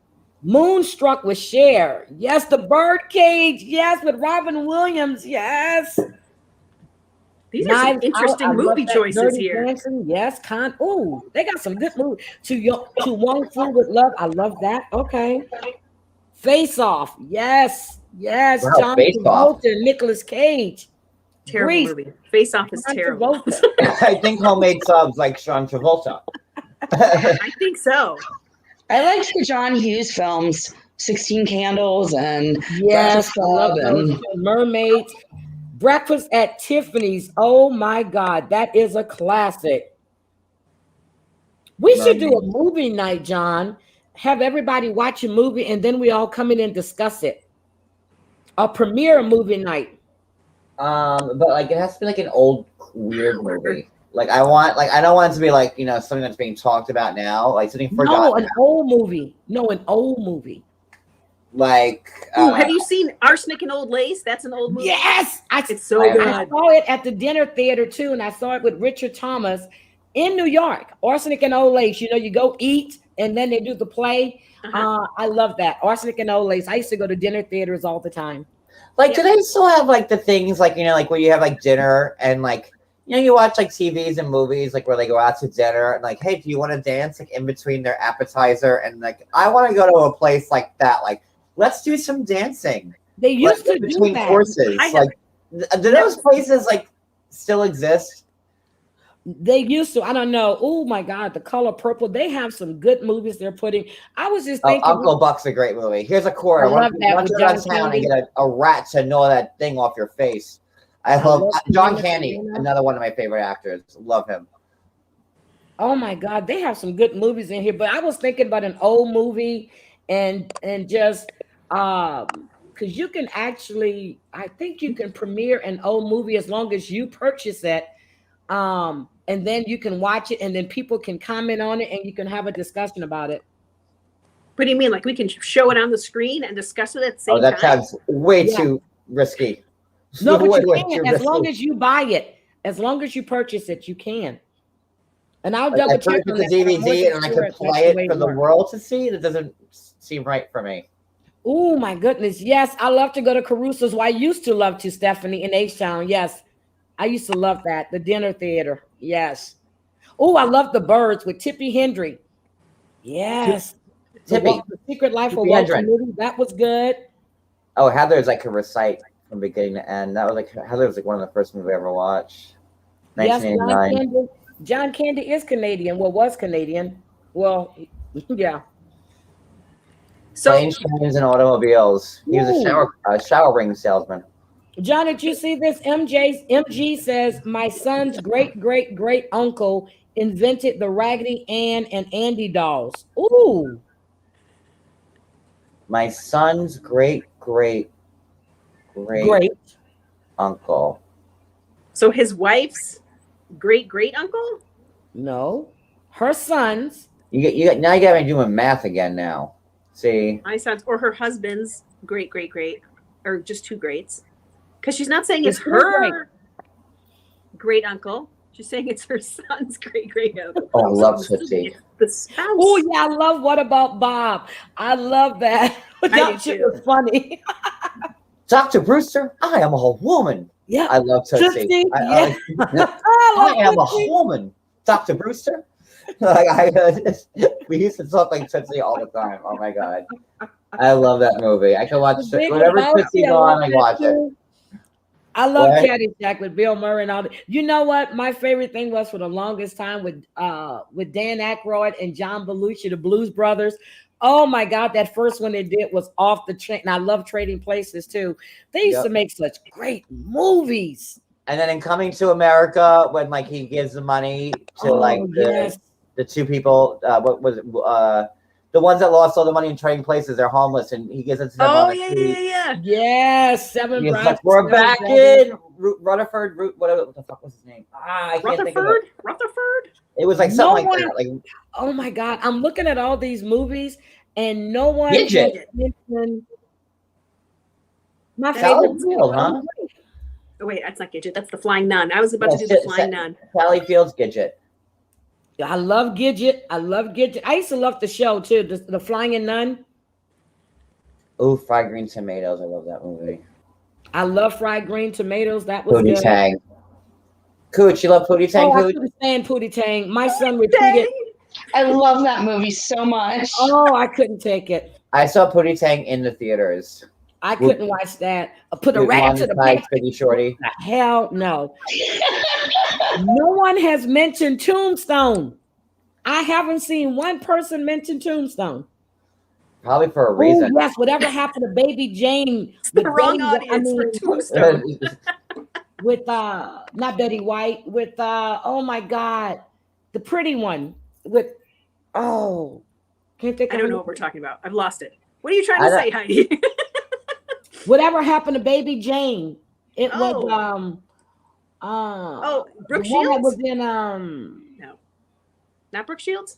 Moonstruck with Cher, yes. The Birdcage, yes. With Robin Williams, yes. These are some Knives Out, interesting I love movie that. choices Dirty here. Dancing, yes. Ooh, they got some good movies. To Wong Fu with Love, I love that. Okay. Face Off, yes, Wow, John Face Off. Travolta, Nicolas Cage. Terrible Grease, movie. Face Off is John terrible. Travolta. I think Homemade Subs like Sean Travolta. I think so. I liked the John Hughes films, 16 Candles and Yes, Breakfast I love Club, those and too. Mermaids, Breakfast at Tiffany's. Oh my God, that is a classic. We should do a Mermaids. movie night, John. Have everybody watch a movie and then we all come in and discuss it. A premiere movie night. But like it has to be like an old weird movie. Like I don't want it to be like, something that's being talked about now, like something No, forgotten. an old movie. No, an old movie. Like Ooh, have you seen Arsenic and Old Lace? That's an old movie. Yes, It's so I- good. I saw it at the dinner theater too, and I saw it with Richard Thomas in New York. Arsenic and Old Lace. You go eat, and then they do the play. Uh-huh. I love that. Arsenic and Old Lace. I used to go to dinner theaters all the time. Like, do they still have like the things like like where you have like dinner and like you watch like TVs and movies like where they go out to dinner and like, hey, do you want to dance like in between their appetizer? And like, I want to go to a place like that. Like, let's do some dancing. They used like, to do between that. courses. I have- Like, do those places like still exist? They used to. I don't know. Oh my God, The Color Purple. They have some good movies they're putting. I was just Oh, thinking. Uncle Buck's a great movie. Here's a quarter. I love that Once with you're John downtown and Candy. get a rat to gnaw that thing off your face. I love love John Selena Candy, Gomez. another one of my favorite actors. Love him. Oh my God, they have some good movies in here. But I was thinking about an old movie and just because you can actually, I think you can premiere an old movie as long as you purchase it. And then you can watch it and then people can comment on it and you can have a discussion about it. What do you mean? Like we can show it on the screen and discuss it at the same Oh, that time? sounds way Yeah. too risky. No, but Way, you way can too as long risky. as you buy it, as long as you purchase it, you can. And I'll Like, double I check purchased on the that, but I'm DVD more and I sure could that's play the way it for the works. world to see. That doesn't seem right for me. Oh my goodness. Yes, I love to go to Caruso's. Well, I used to love to, Stephanie, in H-Town. Yes. I used to love that. The dinner theater. Yes. Oh, I love The Birds with Tippi Hendry. Yes. Tippi. The Secret Life of Tippi Walter Hedren. Mitty. That was good. Oh, Heather's I could recite from beginning to end. That was like Heather was like one of the first movies I ever watched. Yes, 1989. John Candy is Canadian. Well, was Canadian. Well, yeah. So Planes, Trains, and Automobiles. He was a shower ring salesman. John, did you see this? MG says my son's great uncle invented the Raggedy Ann and Andy dolls. Ooh, My son's great uncle. so his wife's great uncle? no, her sons. You get now you got me doing math again now. See, My son's or her husband's great, or just two greats. Because she's not saying it's It's her her great uncle. She's saying it's her son's great uncle. oh, I love Tootsie. It's the spouse. Oh yeah, I love What About Bob? I love that. That shit too. was funny. Dr. Brewster, I am a woman. Yeah, I love Tootsie. Tootsie, I I am love a Tootsie. woman. Dr. Brewster. We used to talk like Tootsie all the time. Oh my god. I love that movie. I can watch The Big whatever Lebowski, Tootsie's I love on, I that watch it. too. I love What? Caddyshack with Bill Murray and all that. You know what? My favorite thing was for the longest time with Dan Aykroyd and John Belushi, the Blues Brothers. Oh my God, that first one they did was off the chain. And I love Trading Places too. They used Yep. to make such great movies. And then in Coming to America, when like he gives the money to like yes. the two people, what was it? The ones that lost all the money in Trading Places, they're homeless, and he gives it to them. Oh on the yeah, street. yeah. Yes, Seven He's Brides. like, we're Seven back Brothers. in Rutherford. What the fuck was his name? I can't think of it. Rutherford. It was like No something one- like that. Like Oh my God, I'm looking at all these movies and no one Gidget. has mentioned my Sally favorite Field, huh? Oh wait, that's not Gidget. That's the Flying Nun. I was about to Yeah, do the shit, Flying Nun. Sally Field's Gidget. I love Gidget. I used to love the show too, the Flying Nun. Oh, Fried Green Tomatoes. I love that movie. I love Fried Green Tomatoes. That was Pootie good. Tang. Cooch, you love Pootie Tang Oh, I Cooch? couldn't stand Pootie Tang. My son repeated. Dang. I love that movie so much. Oh, I couldn't take it. I saw Pootie Tang in the theaters. I couldn't watch that. Put a With rat to the Monty back. Pretty Shorty. Hell no. No one has mentioned Tombstone. I haven't seen one person mention Tombstone. Probably for a Oh, reason. yes, whatever happened to Baby Jane? It's the with wrong Betty- audience for Tombstone. with not Betty White, with oh my God, the pretty one with can't think I of don't know it. what we're talking about. I've lost it. What are you trying I to say, Heidi? Whatever happened to Baby Jane? It Oh. was Oh, Brooke the one that Shields? was in No. Not Brooke Shields?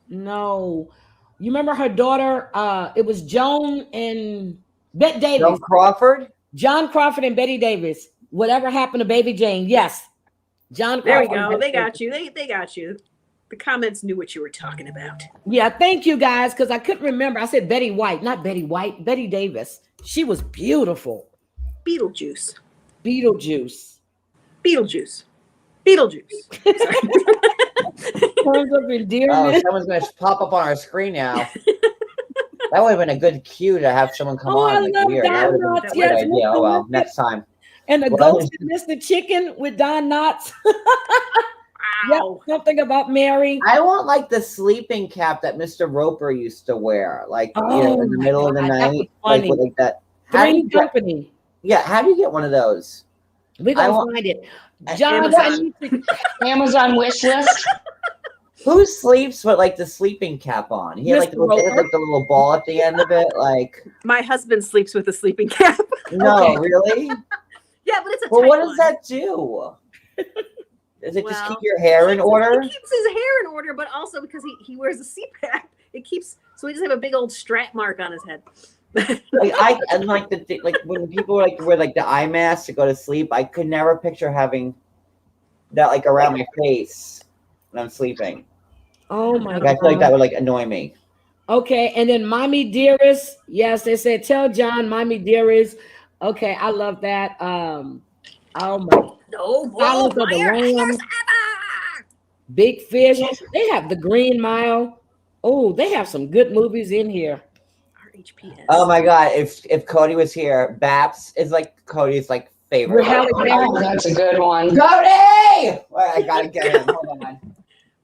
no. You remember her daughter? It was Joan and Bette Davis. Joan Crawford? John Crawford and Betty Davis. Whatever happened to Baby Jane? Yes. John There we Crawford. and go. Bette They got you. They got you. The comments knew what you were talking about. Yeah, thank you guys, because I couldn't remember. I said Betty White, not Betty White, Betty Davis. She was beautiful. Beetlejuice. Beetlejuice. Beetlejuice. Beetlejuice. Terms of Oh, endearment. someone's going to pop up on our screen now. That would have been a good cue to have someone come Oh, on. I Like, love weird. That would have been Donuts, a great yes, idea. Oh, well, Mr. next time. And the Well, Ghost of Mr. Chicken with Don Knotts. Yep, Wow. something about Mary. I want like the sleeping cap that Mr. Roper used to wear, like in Oh the my middle of the God, that was night, funny. like that. How do Three you get, Company. yeah, how do you get one of those? We're I gonna want- find it. John, Amazon. I need to, Amazon wish list. Who sleeps with like the sleeping cap on? He had like, Mr. it had, Roper. like the little ball at the end of it. Like, My husband sleeps with a sleeping cap. no, Okay. really? Yeah, but it's a Well, tight what does one. that do? Does it just Well, keep your hair in order? It keeps his hair in order, but also because he wears a CPAP, it keeps so he doesn't have a big old strap mark on his head. Like I and like like when people like wear like the eye mask to go to sleep, I could never picture having that like around my face when I'm sleeping. oh my Like, I God. feel like that would like annoy me. Okay, and then Mommy Dearest. Yes, they said tell John Mommy Dearest. Okay, I love that. Oh my No, Silence of the Lambs, Big Fish. They have The Green Mile. Oh, they have some good movies in here. RHPS. Oh my god, if Cody was here, Baps is like Cody's like favorite. With Halle Berry. Oh, that's a good one. Cody! Wait, I gotta get him. Hold on.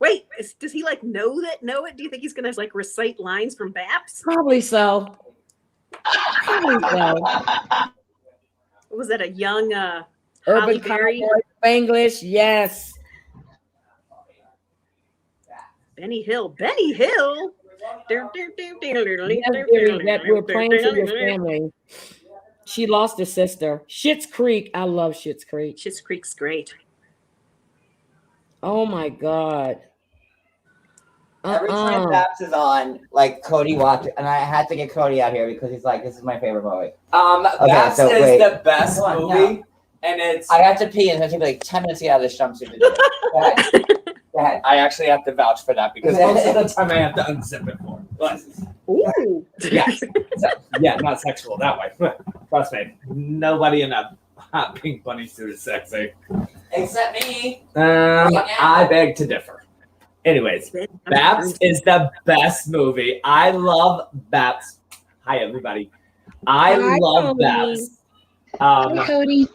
Wait, does he like know it? Do you think he's gonna like recite lines from Baps? Probably so. Probably so. What was that, a young Halle Urban Berry? Cowboy, Spanglish, yes. Benny Hill. Benny Hill. Yes, Deary, that we're praying for your family. She lost her sister. Schitt's Creek. I love Schitt's Creek. Schitt's Creek's great. Oh my God. Every time Baps is on, like Cody watched it, and I had to get Cody out here because he's like, this is my favorite movie. Baps so is wait. the best Hold on, movie, and it's. I have to pee, and it's gonna take me like 10 minutes to get out of this jumpsuit. To do it. Go ahead. Go ahead. I actually have to vouch for that because most of the time I have to unzip it for. But Ooh. yes, yeah, not sexual that way. Trust me, nobody in a hot pink bunny suit is sexy. Except me. I beg to differ. Anyways, Baps is the best movie. I love Baps. Hi, everybody. I Hi, love Cody. Baps. Cody.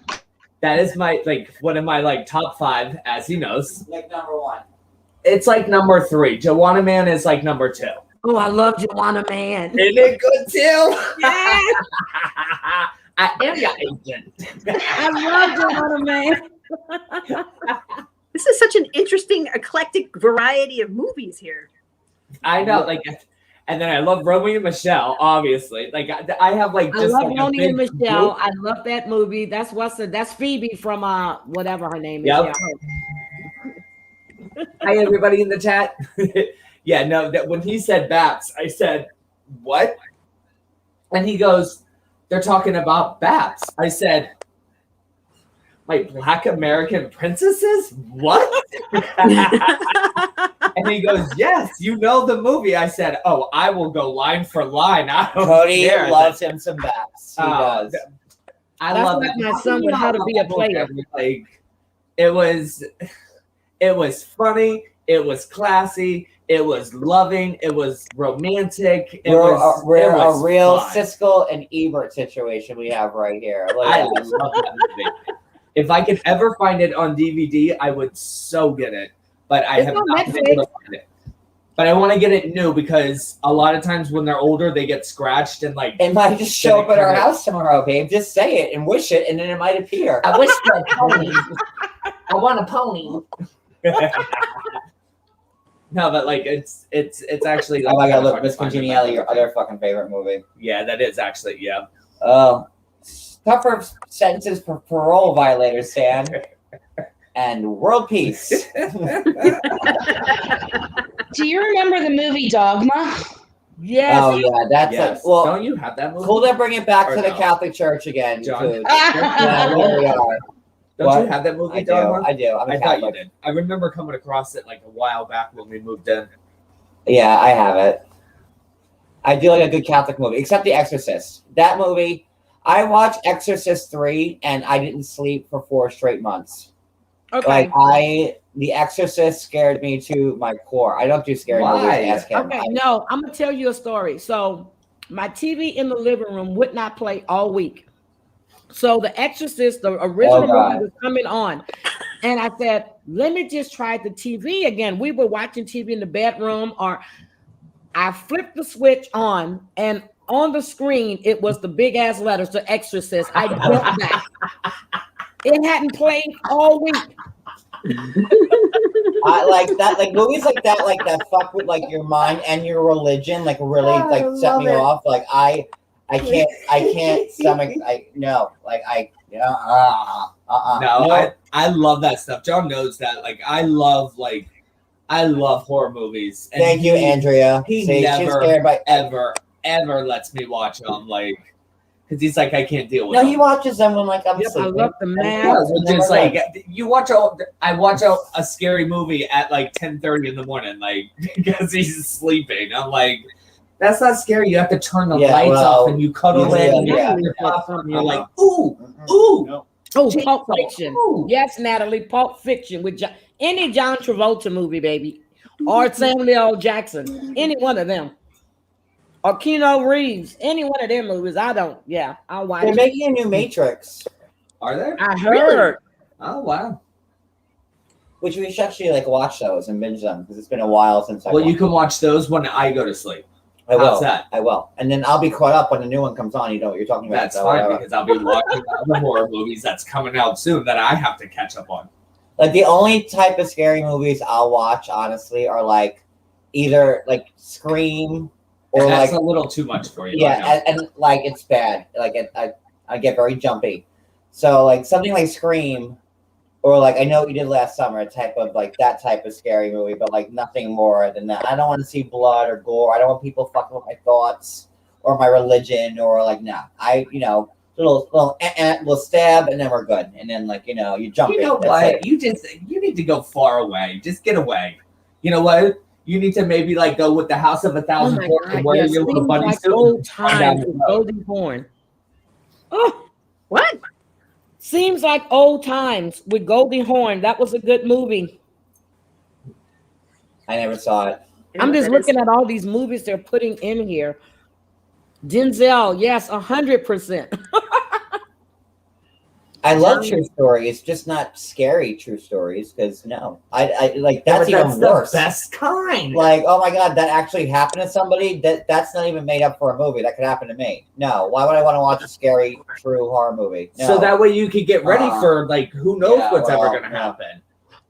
That is my one of my top 5, as he knows. Like number 1. It's like number 3. Joanna Man is like number 2. Oh, I love Joanna Man. Isn't it good too? Yes, I am your agent. I love Joanna Man. This is such an interesting, eclectic variety of movies here. I know, like, and then I love Romeo and Michelle, obviously. Like, I have like I just love like a Ronnie and big Michelle. group. I love that movie. That's that's Phoebe from whatever her name is. Yep. Yeah. Hi, everybody in the chat. Yeah, no, that when he said Baps, I said, what? And he goes, they're talking about Baps. I said, like Black American princesses? What? And he goes, yes, you know the movie. I said, oh, I will go line for line. I don't Cody care. loves him some Baps. He Oh, does. I That's love like that. my son with How to Be a Player. Like, It was funny. It was classy. It was loving. It was romantic. We're a real fun. Siskel and Ebert situation we have right here. Look I at that. love that movie. If I could ever find it on DVD, I would so get it. But I It's have on not been Netflix. able to find it. But I want to get it new because a lot of times when they're older, they get scratched and like. It might just show up at our house tomorrow, babe. Just say it and wish it, and then it might appear. I wish for a pony. I want a pony. No, but like it's actually. Like, Oh my god, look, hard Miss to find Congeniality, it. your other fucking favorite movie. Yeah, that is actually Tougher sentences for parole violators, Stan. And world peace. Do you remember the movie Dogma? Yes. Oh yeah, that's Yes. like, well, Don't you have that movie? cool to bring it back Or to the no? Catholic Church again. John. Too. Yeah, there we are. Don't What? you have that movie, I do. Dogma? I do. I'm a I thought you Catholic. did. I remember coming across it like a while back when we moved in. Yeah, I have it. I do like a good Catholic movie, except The Exorcist. That movie, I watched Exorcist 3 and I didn't sleep for 4 straight months. Okay. Like The Exorcist scared me to my core. I don't do scary Why? movies. Ask him. Okay, no, I'm gonna tell you a story. So my TV in the living room would not play all week. So The Exorcist, the original God. movie, was coming on. And I said, let me just try the TV again. We were watching TV in the bedroom, or I flipped the switch on, and on the screen, it was the big ass letters, The Exorcist. I jumped back. It hadn't played all week. I like that, like movies like that fuck with like your mind and your religion, like really Oh, like I set me love it. off. Like I can't stomach. No, No, I love that stuff. John knows that. Like I love horror movies. And Thank you, Andrea. he See, she's never scared by. ever lets me watch them. Like, because he's like, I can't deal with No, them. he watches them when like I'm Yep, I sleeping. love the Yeah, mask. which is like you watch I watch a scary movie at like 10:30 in the morning, like because he's sleeping. I'm like, that's not scary. You have to turn the Yeah, lights well, off and you cuddle yeah, in. yeah. And you're like, ooh, ooh, Oh, Pulp Fiction. ooh. Yes, Natalie, Pulp Fiction with any John Travolta movie, baby, or Samuel L. Jackson, any one of them, or Keanu Reeves, any one of their movies. I'll watch. They're it. making a new Matrix, Are there? I heard. Oh wow. which we should actually like watch those and binge them because it's been a while since I. Well, you watched can watch those when I go to sleep. I will. How's that? I will, and then I'll be caught up when the new one comes on. You know what you're talking about. That's so fine whatever. because I'll be watching other horror movies that's coming out soon that I have to catch up on. Like the only type of scary movies I'll watch, honestly, are like either like Scream or And that's like a little too much for you. yeah, and like it's bad. Like I get very jumpy. So like something like Scream, or like I Know What You Did Last Summer, type of like that type of scary movie, but like nothing more than that. I don't want to see blood or gore. I don't want people fucking with my thoughts or my religion or like little stab and then we're good. And then like you jump. You know what? You need to go far away. Just get away. You know what? You need to maybe like go with the House of a Oh Thousand my Corpses and God! wear Yes, your little seems bunny like suit. old and run down times the with road. Goldie Hawn. Oh, What? seems like old times with Goldie Hawn. That was a good movie. I never saw it. I'm just looking at all these movies they're putting in here. Denzel, yes, 100%. I love true stories, just not scary true stories. Because no, I like that's Yeah, but even worse. the best kind. Like, oh my god, that actually happened to somebody. That's not even made up for a movie. That could happen to me. No, why would I want to watch a scary true horror movie? No. So that way you could get ready for like who knows Yeah, what's ever well, gonna yeah. happen.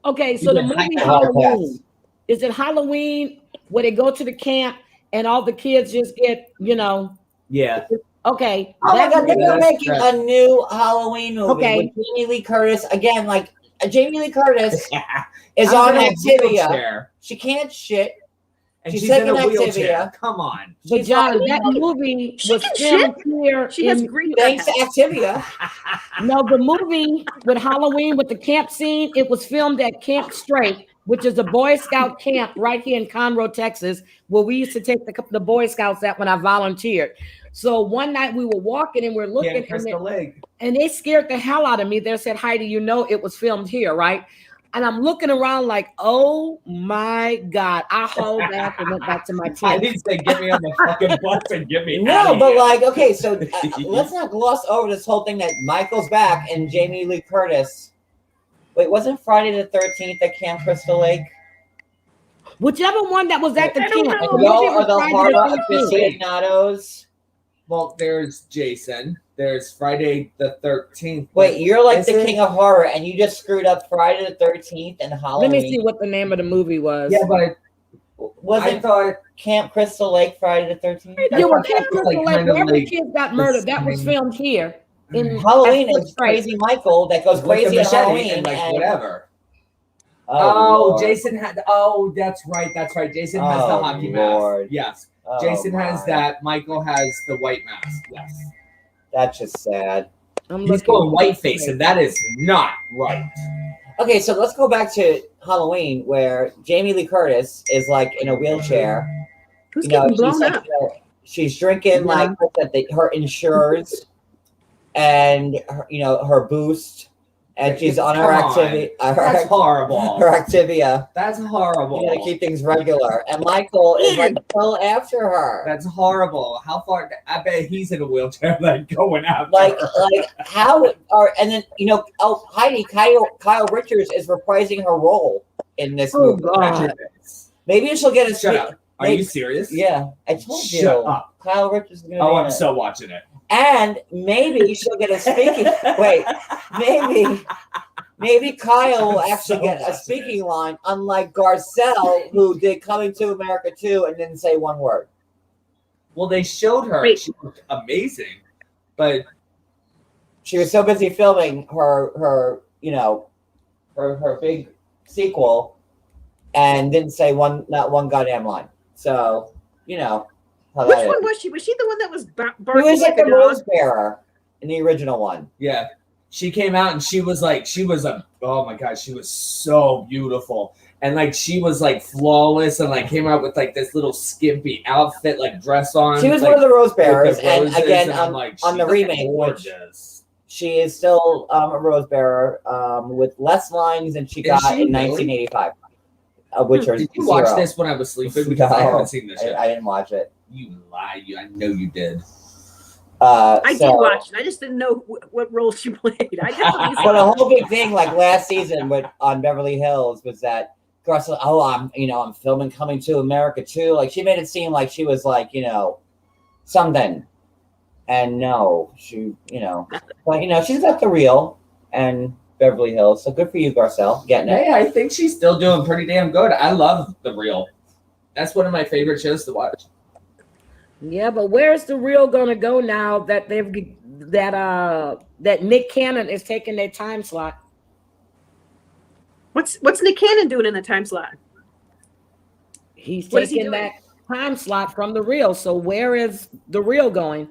Okay, so the You movie can hide the Halloween. Is it Halloween where they go to the camp and all the kids just get, Yeah. okay. Oh my that god, movie- they're that's making right. a new Halloween movie Okay. with Jamie Lee Curtis again. Like Jamie Lee Curtis is I'm on gonna Activia. Wheelchair, She can't shit. and She's she's in a taking wheelchair. Activia. Come on. But She's John, like- that movie She was can filmed here. She has in- green. Thanks to Activia. No, the movie with Halloween with the camp scene, it was filmed at Camp Straight, which is a Boy Scout camp right here in Conroe, Texas, where we used to take the Boy Scouts at when I volunteered. So one night we were walking and we're looking, Camp Crystal Lake. and they scared the hell out of me. They said, Heidi, you know it was filmed here, right? And I'm looking around like, oh my God. I hauled back and went back to my I tent. didn't say get me on the fucking bus and get me out No, of but here. like, okay, so let's not gloss over this whole thing that Michael's back and Jamie Lee Curtis. Wait, wasn't Friday the 13th at Camp Crystal Lake? Whichever one that was at the I don't camp. know. And Maybe y'all it was are the Friday horror the 13th. aficionados. Well, there's Jason. There's Friday the 13th. Wait, you're like Is the it? king of horror, and you just screwed up Friday the 13th and Let Halloween. me see what the name of the movie was. Yeah, but I Wasn't thought Camp Crystal Lake Friday the 13th? Yeah, well, thought Camp that was, Crystal Lake, kind of where every like kid got murdered, that was same- filmed here. In Halloween at is Foot Crazy Michael that goes with the crazy at machete Halloween. and like and- whatever. Oh, Lord. Jason had. Oh, that's right. That's right. Jason has the Oh, hockey Lord. mask. Yes. Oh, Jason has my. that. Michael has the white mask. Yes. That's just sad. I'm He's looking. going whiteface, and that is not right. Okay, so let's go back to Halloween where Jamie Lee Curtis is like in a wheelchair. Who's You know, getting blown like, up? she's drinking like her insurers and her boost, and she's on her Come on. activity. That's horrible. Her Activia. That's horrible. You gotta keep things regular. And Michael is like still after her. That's horrible. How far? I bet he's in a wheelchair, like going out. Like how are and then Heidi Kyle Richards is reprising her role in this Oh, movie. God. Maybe she'll get a Shut up. Are maybe- you serious? Yeah, I told you. Shut up. Kyle Richards is gonna Oh, be in I'm it. so watching it. And maybe she'll get a speaking. Wait, maybe Kyle will actually So get a watching speaking line, unlike Garcelle, who did Coming to America 2 and didn't say one word. Well, they showed her. Wait. She looked amazing, but She was so busy filming her big sequel, and didn't say not one goddamn line. So how Which that one is. was she? Was she the one that was Who barking was like like the a rose dog? bearer in the original one? yeah, she came out and she was oh my god, she was so beautiful. And like she was like flawless and like came out with like this little skimpy outfit, like dress on. She was like, one of the rose with bearers, the and roses, again I'm like, on the she's remake, which gorgeous. she is still a rose bearer with less lines than she Is got she in really? 1985, which are Did you watch zero. this when I was sleeping? Because I No. haven't seen this yet. I didn't watch it. You lie. I know you did. I did so- watch it. I just didn't know what role she played. I definitely But saw a whole big thing like last season on Beverly Hills was that Garcelle, I'm filming Coming to America 2. Like she made it seem like she was like, something. And no, she, but she's got the real and Beverly Hills. So good for you, Garcelle, getting it. Hey, I think she's still doing pretty damn good. I love The Real. That's one of my favorite shows to watch. Yeah, but where's the real gonna go now that that Nick Cannon is taking their time slot? What's Nick Cannon doing in the time slot? He's What is he taking doing? that time slot from the real. So where is the real going?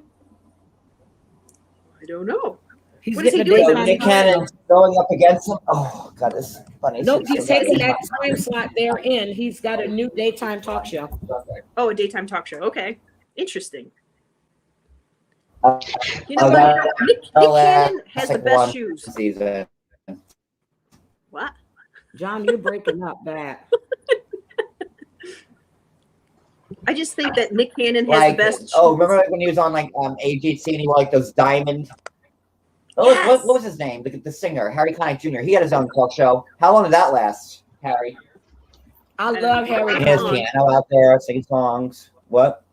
I don't know. He's What is he getting doing a So then? Nick Cannon going up against him. Oh God, this is funny. No, he's taking that time slot they're in. He's got a new daytime talk show. Oh, a daytime talk show. Okay, interesting. Uh, You know oh, what? that- Nick Cannon has the like best one shoes. season. What? John, you're breaking up bad. I just think that Nick Cannon has Like, the best. Shoes. remember when he was on like AGT and he wore like those diamond. Yes. What was his name? The singer, Harry Connick Jr. He had his own talk show. How long did that last, Harry? I love Harry He has Connick. piano out there, singing songs. What?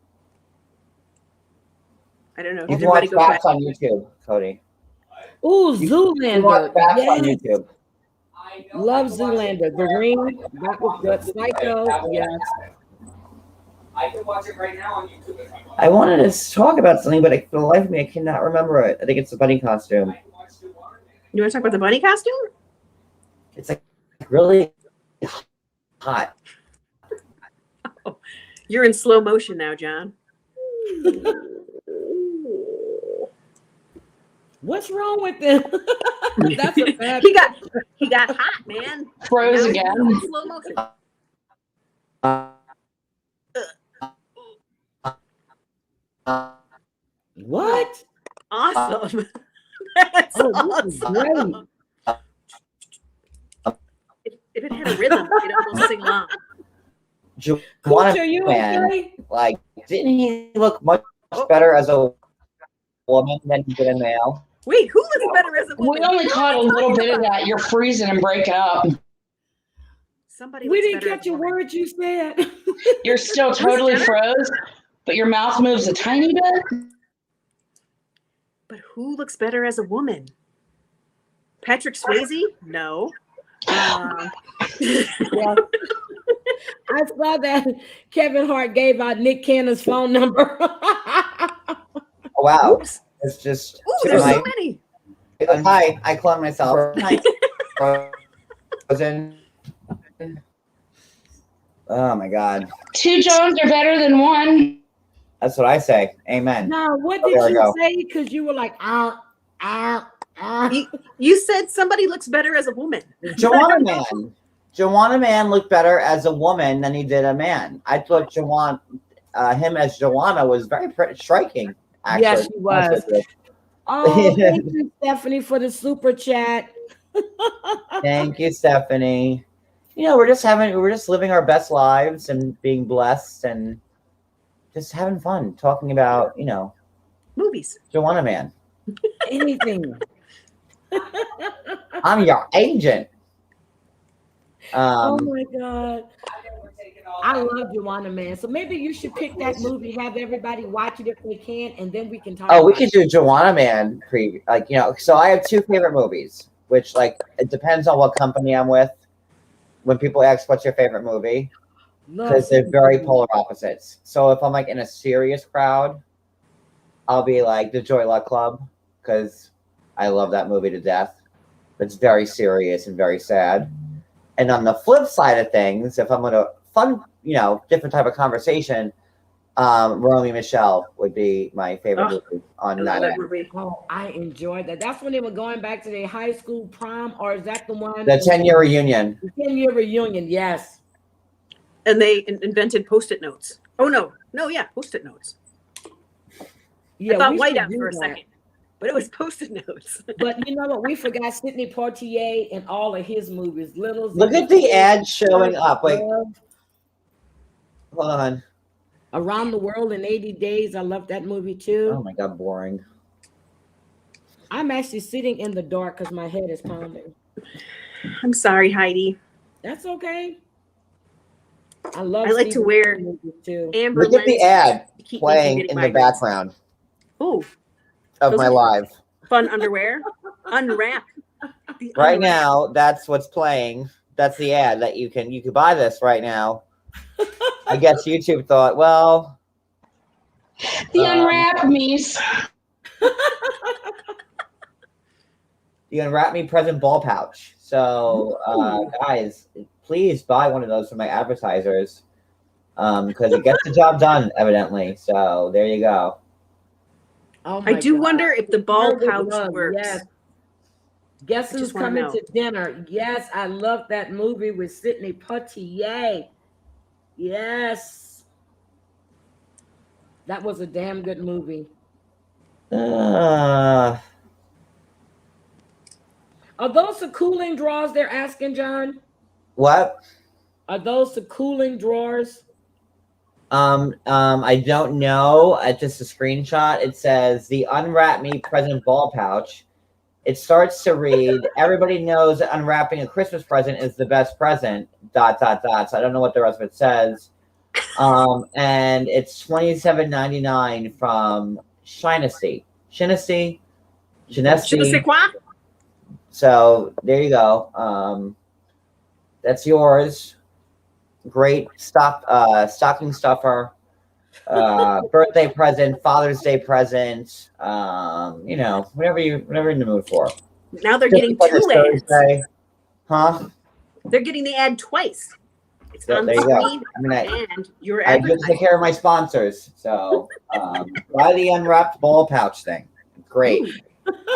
I don't know. You Did can watch everybody go back? Facts on YouTube, Cody. Ooh, You can watch Zoolander. Facts on Yes. YouTube. Love Zoolander. The Ring. That was good. Psycho. Yes. I can watch it right now on YouTube if I want. I wanted to talk about something, but for the life of me, I cannot remember it. I think it's the bunny costume. You want to talk about the bunny costume? It's like really hot. You're in slow motion now, John. What's wrong with them? That's a bad. He got hot, man. Froze Now he's again. in slow motion. What? Awesome. That's Oh, this is awesome. If it had a rhythm, you'd almost sing along. Cooch, Juana are you Man, okay? like, didn't he look much better as a woman than he did a male? Wait, who looks better as a We woman? only caught a little bit of that. You're freezing and breaking up. Somebody We looks didn't better catch as a woman. word you said. You're still totally froze, but your mouth moves a tiny bit. But who looks better as a woman? Patrick Swayze? No. Yeah. I saw that Kevin Hart gave out Nick Cannon's phone number. Oh, wow. Oops. It's just. Ooh, there's so many. Hi, I cloned myself. Hi. Frozen. Oh my God. 2 Jones are better than 1. That's what I say. Amen. Now, what Oh, did there we you go. say? Because you were like, ah. You said somebody looks better as a woman. Joanna Man. Joanna Man looked better as a woman than he did a man. I thought him as Joanna was very striking. Actually. Yes, he was. Oh, thank you, Stephanie, for the super chat. Thank you, Stephanie. You know, we're just living our best lives and being blessed and just having fun talking about, Movies. Joanna Man. Anything. I'm your agent. Oh my God. I love Joanna Man. So maybe you should pick that movie, have everybody watch it if they can, and then we can talk Oh, we about could do Joanna Man so I have 2 favorite movies, which it depends on what company I'm with. When people ask what's your favorite movie, because they're very polar opposites. So if I'm in a serious crowd, I'll be like The Joy Luck Club, because I love that movie to death. It's very serious and very sad. And on the flip side of things, if I'm in a fun, different type of conversation, Romeo and Michelle would be my favorite movie on that end. Oh, I enjoyed that. That's when they were going back to their high school prom, or is that the one? The 10-year reunion. The 10-year reunion, yes. And they invented Post-it notes. Oh, no, yeah, Post-it notes. Yeah, I thought we whiteout should for a do second, but it was Post-it notes. But you know what? We forgot Sidney Poitier and all of his movies. Look at the ad showing up. Wait, hold on. Around the World in 80 Days. I love that movie too. Oh my God, boring. I'm actually sitting in the dark because my head is pounding. I'm sorry, Heidi. That's okay. I love. I like to wear too. amber. Look at the ad to keep me from playing getting in the migraines. background Oh, of those my are live. fun underwear. Unwrap. Right now, that's what's playing. That's the ad that you can buy this right now. I guess YouTube thought, well, The Unwrap Me's. the Unwrap Me present ball pouch. So, guys, please buy one of those for my advertisers, because it gets the job done, evidently. So there you go. Oh I do God. wonder if the ball Very pouch love, works. Yes. Guess I who's just wanna coming know. to dinner? Yes, I love that movie with Sidney Poitier. Yes. That was a damn good movie. Uh, Are those the cooling drawers they're asking, John? what? Are those the cooling drawers? I don't know. It's just a screenshot. It says the Unwrap Me present ball pouch. It starts to read, everybody knows that unwrapping a Christmas present is the best present, ... So I don't know what the rest of it says. And it's $27.99 from Shinesty. Je ne sais quoi? So there you go. That's yours. Great stocking stuffer. Birthday present, Father's Day present, whatever you're in the mood for. Now they're Just getting like it's 2 ads. Thursday. Huh? They're getting the ad twice. It's Yeah, on there the you go. screen I mean, and your I just take advertising. care of my sponsors. So buy the unwrapped ball pouch thing. Great.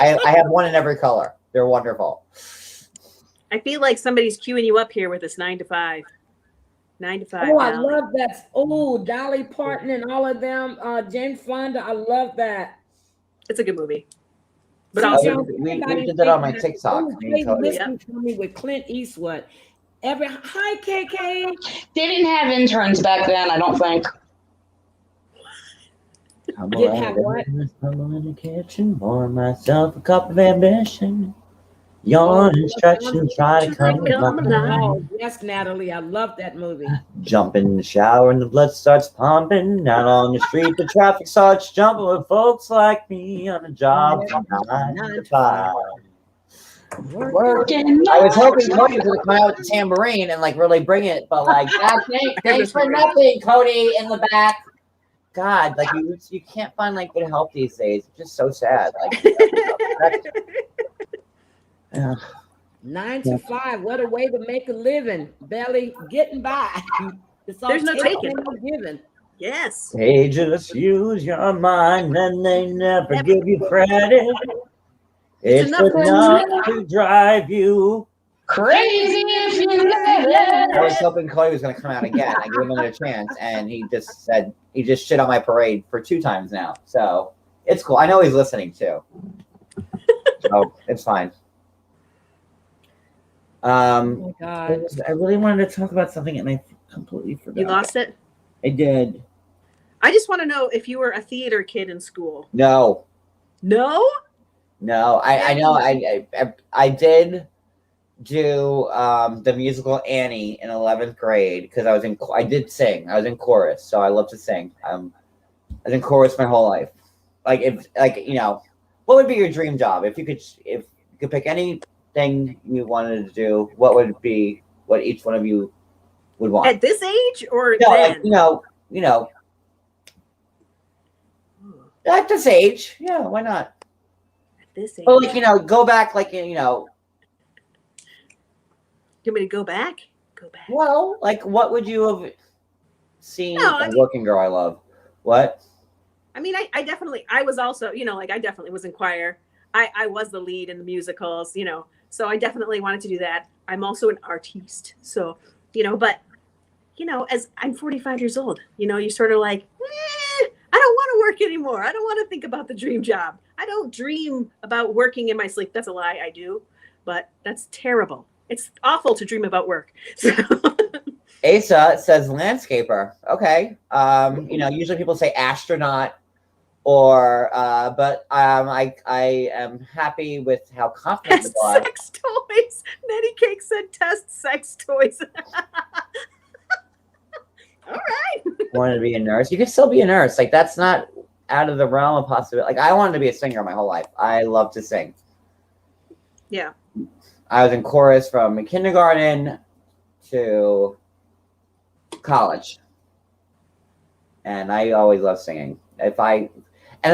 I have one in every color. They're wonderful. I feel like somebody's queuing you up here with this 9 to 5. 9 to 5. Oh, I Dolly. love that. Oh, Dolly Parton and all of them. Jane Fonda, I love that. It's a good movie. But So, also, we everybody did that on my thinks TikTok. oh, Me and hey, Cody. listen to me with Clint Eastwood. Hi, KK. They didn't have interns back then, I don't think. Didn't have what? I'm in the kitchen, pour myself a cup of ambition. Yawn and stretch and try to come alive. Oh, yes, Natalie. I love that movie. Jump in the shower and the blood starts pumping. Out on the street, the traffic starts jumping with folks like me on a job from 9 to 5. Working. I was hoping Cody was gonna come out with the tambourine and like really bring it, but like, God, thanks for nothing, Cody in the back. God, like you can't find like good help these days. It's just so sad. Like, yeah. 9 to 5. What a way to make a living. Barely getting by. It's all There's no taking, taking. no giving. yes. They just use your mind and they never give you credit. It's enough enough to drive you Crazy if you let I was it. hoping Cody was going to come out again. I gave him another chance, and he just shit on my parade for 2 times now. So it's cool. I know he's listening too, so it's fine. Oh my God. I really wanted to talk about something, and I completely forgot. You lost it? I did. I just want to know if you were a theater kid in school. No. No? I know. I did do the musical Annie in 11th grade because I did sing. I was in chorus, so I love to sing. I was in chorus my whole life. What would be your dream job if you could pick anything you wanted to do? What would it be? What each one of you would want? At this age or No, then? at this age, yeah, why not? At this age. Well, go back, You want me to go back? Go back. well, what would you have seen? No, I mean- Working Girl, I love. What? I mean, I definitely, I was also, I definitely was in choir. I was the lead in the musicals, so I definitely wanted to do that. I'm also an artiste. So, but, as I'm 45 years old, you're sort of like, I don't want to work anymore. I don't want to think about the dream job. I don't dream about working in my sleep. That's a lie. I do, but that's terrible. It's awful to dream about work. So. Asa says landscaper. Okay. Usually people say astronaut but I am happy with how confident Test you are. sex toys. Nettie Cake said test sex toys. All right. Wanted to be a nurse. You could still be a nurse. Like, that's not out of the realm of possibility. Like, I wanted to be a singer my whole life. I love to sing. Yeah. I was in chorus from kindergarten to college. And I always loved singing. And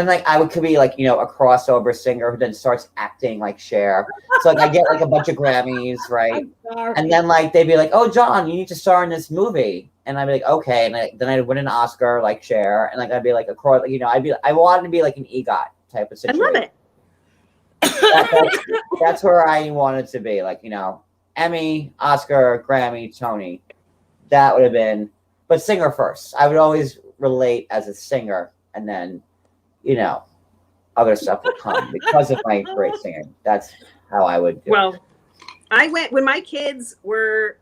then I could be a crossover singer who then starts acting like Cher. So I get a bunch of Grammys, right? I'm sorry. And then they'd be like, "Oh, John, you need to star in this movie." And I'd be like, "Okay." And then I'd win an Oscar like Cher, and I'd be I wanted to be like an EGOT type of I situation. love it. That's where I wanted to be, Emmy, Oscar, Grammy, Tony. That would have been, but singer first. I would always relate as a singer, and then, other stuff would come because of my great singing. That's how I would do it. Well, I went when my kids were,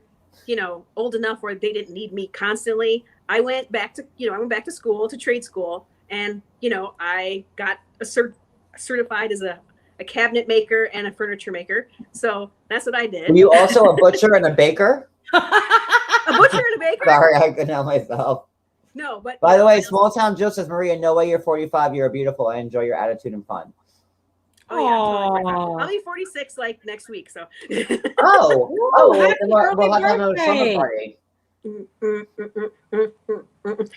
old enough where they didn't need me constantly. I went back to school, to trade school, and I got certified as a cabinet maker and a furniture maker. So that's what I did. Were you also a butcher and a baker? A butcher and a baker? Sorry, I couldn't help myself. No, but By the way, Small Town Jill says, "Maria, no way you're 45. You're beautiful. I enjoy your attitude and fun." Oh yeah, totally. Aw. I'll be 46 next week. So. Oh, happy we'll have to have another birthday. summer party.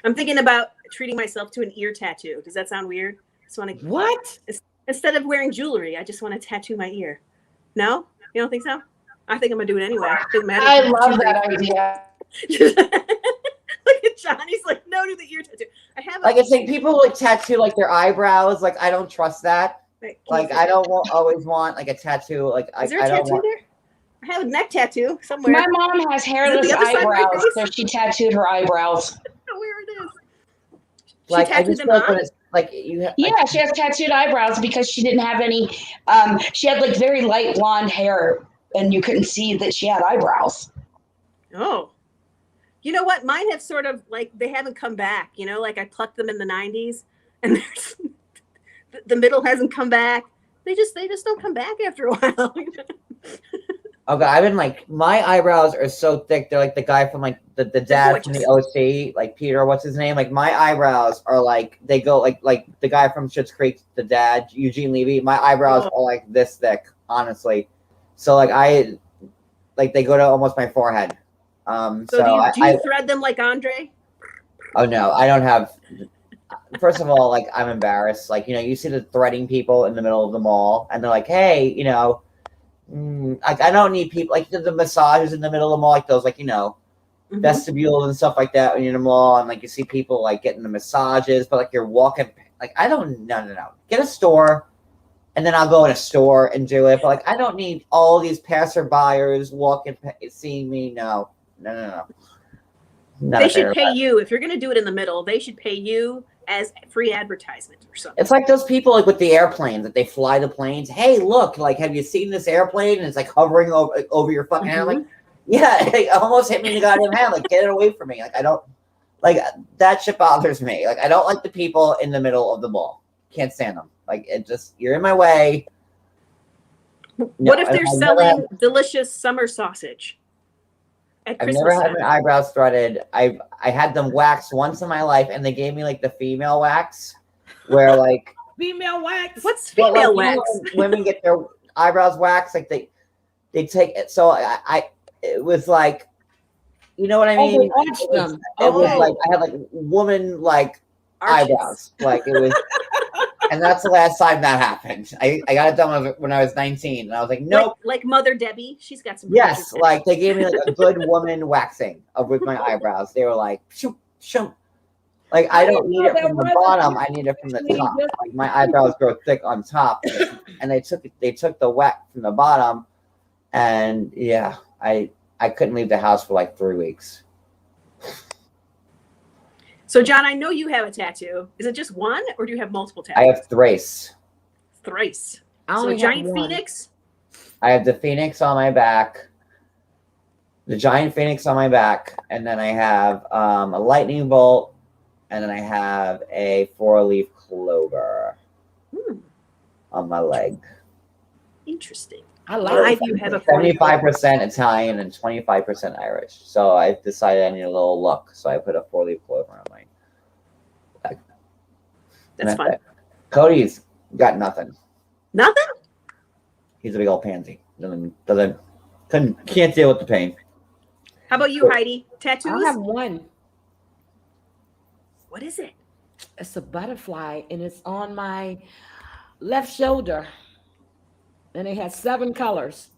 I'm thinking about treating myself to an ear tattoo. Does that sound weird? Just want to What? instead of wearing jewelry, I just want to tattoo my ear. No, you don't think so? I think I'm gonna do it anyway. Doesn't matter. I love that idea. Look at John. He's like, no to the ear tattoo. I have. It's people who tattoo their eyebrows. I don't trust that. I don't always want a tattoo. Is there a I don't tattoo want. there? I have a neck tattoo somewhere. My mom has hairless other side of my eyebrows, face? so she tattooed her eyebrows. I don't know where it is. She I tattooed just them feel like on? when it's like you. Yeah, she has tattooed eyebrows because she didn't have any. She had like very light blonde hair, and you couldn't see that she had eyebrows. Oh, you know what? Mine have sort of like they haven't come back. You know, like I plucked them in the '90s, and the middle hasn't come back. They just don't come back after a while. Okay, I've been like my eyebrows are so thick. They're like the guy from like the dad from the OC, like Peter. What's his name? Like my eyebrows are like they go like the guy from Schitt's Creek, the dad Eugene Levy. My eyebrows are like this thick, honestly. So like they go to almost my forehead. So do you thread them like Andre? Oh no, I don't have. First of all, like I'm embarrassed. Like you see the threading people in the middle of the mall, and they're like, "Hey, like I don't need people like the massages in the middle of the mall, like those, like vestibules and stuff like that when you're in the mall, and like you see people like getting the massages, but like you're walking, like I don't, no. Get a store, and then I'll go in a store and do it. But like I don't need all these passerbyers walking, seeing me. No. They should pay you if you're going to do it in the middle. They should pay you as free advertisement or something. It's like those people like with the airplanes that they fly the planes. Hey, look, like have you seen this airplane? And it's like hovering over your fucking head. I'm like, yeah, it almost hit me in the goddamn hand. Like get it away from me. Like I don't like that shit bothers me. Like I don't like the people in the middle of the mall. Can't stand them. Like it just you're in my way. What if they're selling delicious summer sausage? I've never had my eyebrows threaded. I had them waxed once in my life, and they gave me like the female wax, where like female wax. What's female wax? Women get their eyebrows waxed, like they take it. So it was like, you know what I mean? It was like I had like woman like eyebrows, like it was. And that's the last time that happened. I got it done when I was 19, and I was like, nope. Like Mother Debbie, she's got some. Yes, like they gave me like a good woman waxing with my eyebrows. They were like, shoop, shoop. Like I don't need it from the bottom. I need it from the top. Like my eyebrows grow thick on top, and they took the wax from the bottom, and yeah, I couldn't leave the house for like 3 weeks. So, John, I know you have a tattoo. Is it just one, or do you have multiple tattoos? I have thrice. Thrice. So, a giant phoenix? I have the phoenix on my back, the giant phoenix on my back, and then I have a lightning bolt, and then I have a 4-leaf clover on my leg. Interesting. I like you have a 75% Italian and 25% Irish. So I decided I need a little look. So I put a 4-leaf clover on my leg. That's fun. Cody's got nothing. Nothing? He's a big old pansy. Can't deal with the pain. How about you, Heidi? Tattoos? I have one. What is it? It's a butterfly, and it's on my left shoulder. And it has 7 colors.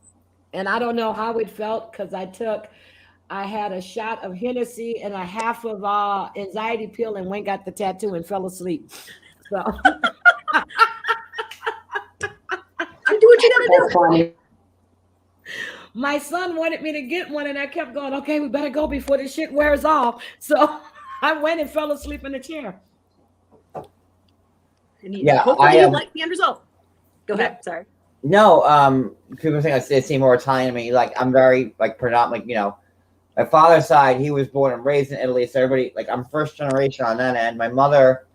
And I don't know how it felt because I had a shot of Hennessy and a half of anxiety pill and went got the tattoo and fell asleep. So do what you gotta do. My son wanted me to get one, and I kept going, okay, we better go before this shit wears off. So I went and fell asleep in the chair. Yeah, hopefully you like the end result. Go ahead. Sorry. No, people think I seem more Italian to me. Like I'm very like predominant. Like my father's side, he was born and raised in Italy, so everybody like I'm first generation on that end. My mother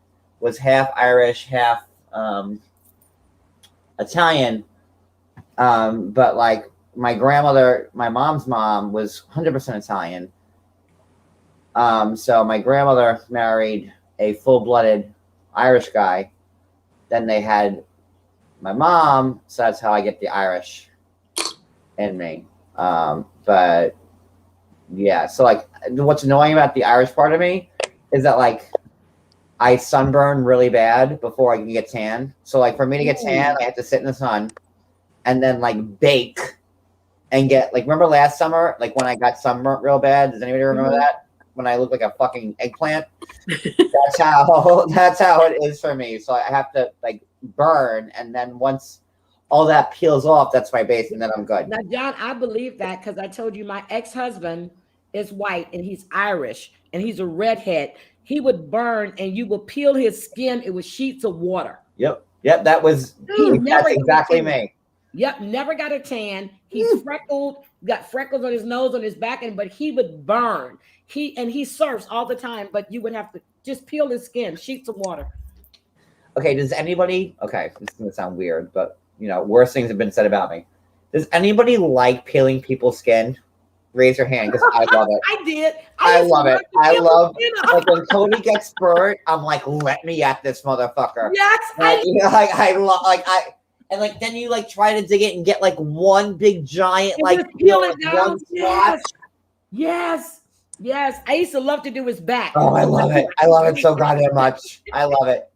was half Irish, half Italian, but like my grandmother, my mom's mom was 100% Italian. So my grandmother married a full-blooded Irish guy. Then they had my mom, so that's how I get the Irish in me. But yeah, so like what's annoying about the Irish part of me is that like I sunburn really bad before I can get tan. So like for me to get tan, I have to sit in the sun and then like bake and get like, remember last summer, like when I got sunburnt real bad? Does anybody remember that? When I look like a fucking eggplant? That's how it is for me. So I have to like burn, and then once all that peels off, that's my base, and then I'm good. Now, John, I believe that because I told you my ex-husband is white and he's Irish and he's a redhead, he would burn, and you would peel his skin. It was sheets of water. Yep. That was He never that's exactly got a tan. me. Yep, never got a tan. He's freckled, got freckles on his nose, on his back, but he would burn. He surfs all the time, but you would have to just peel his skin, sheets of water. Okay, does anybody? Okay, this is gonna sound weird, but worse things have been said about me. Does anybody like peeling people's skin? Raise your hand because I love it. I did. I used to love it. to I peel love his skin off. like when Cody gets burnt. I'm like, let me at this motherfucker. Yes, Like, I love and like then you like try to dig it and get like one big giant and like just peel peel it in down. one spot. Yes. I used to love to do his back. Oh, I love it. I love it so goddamn much. I love it.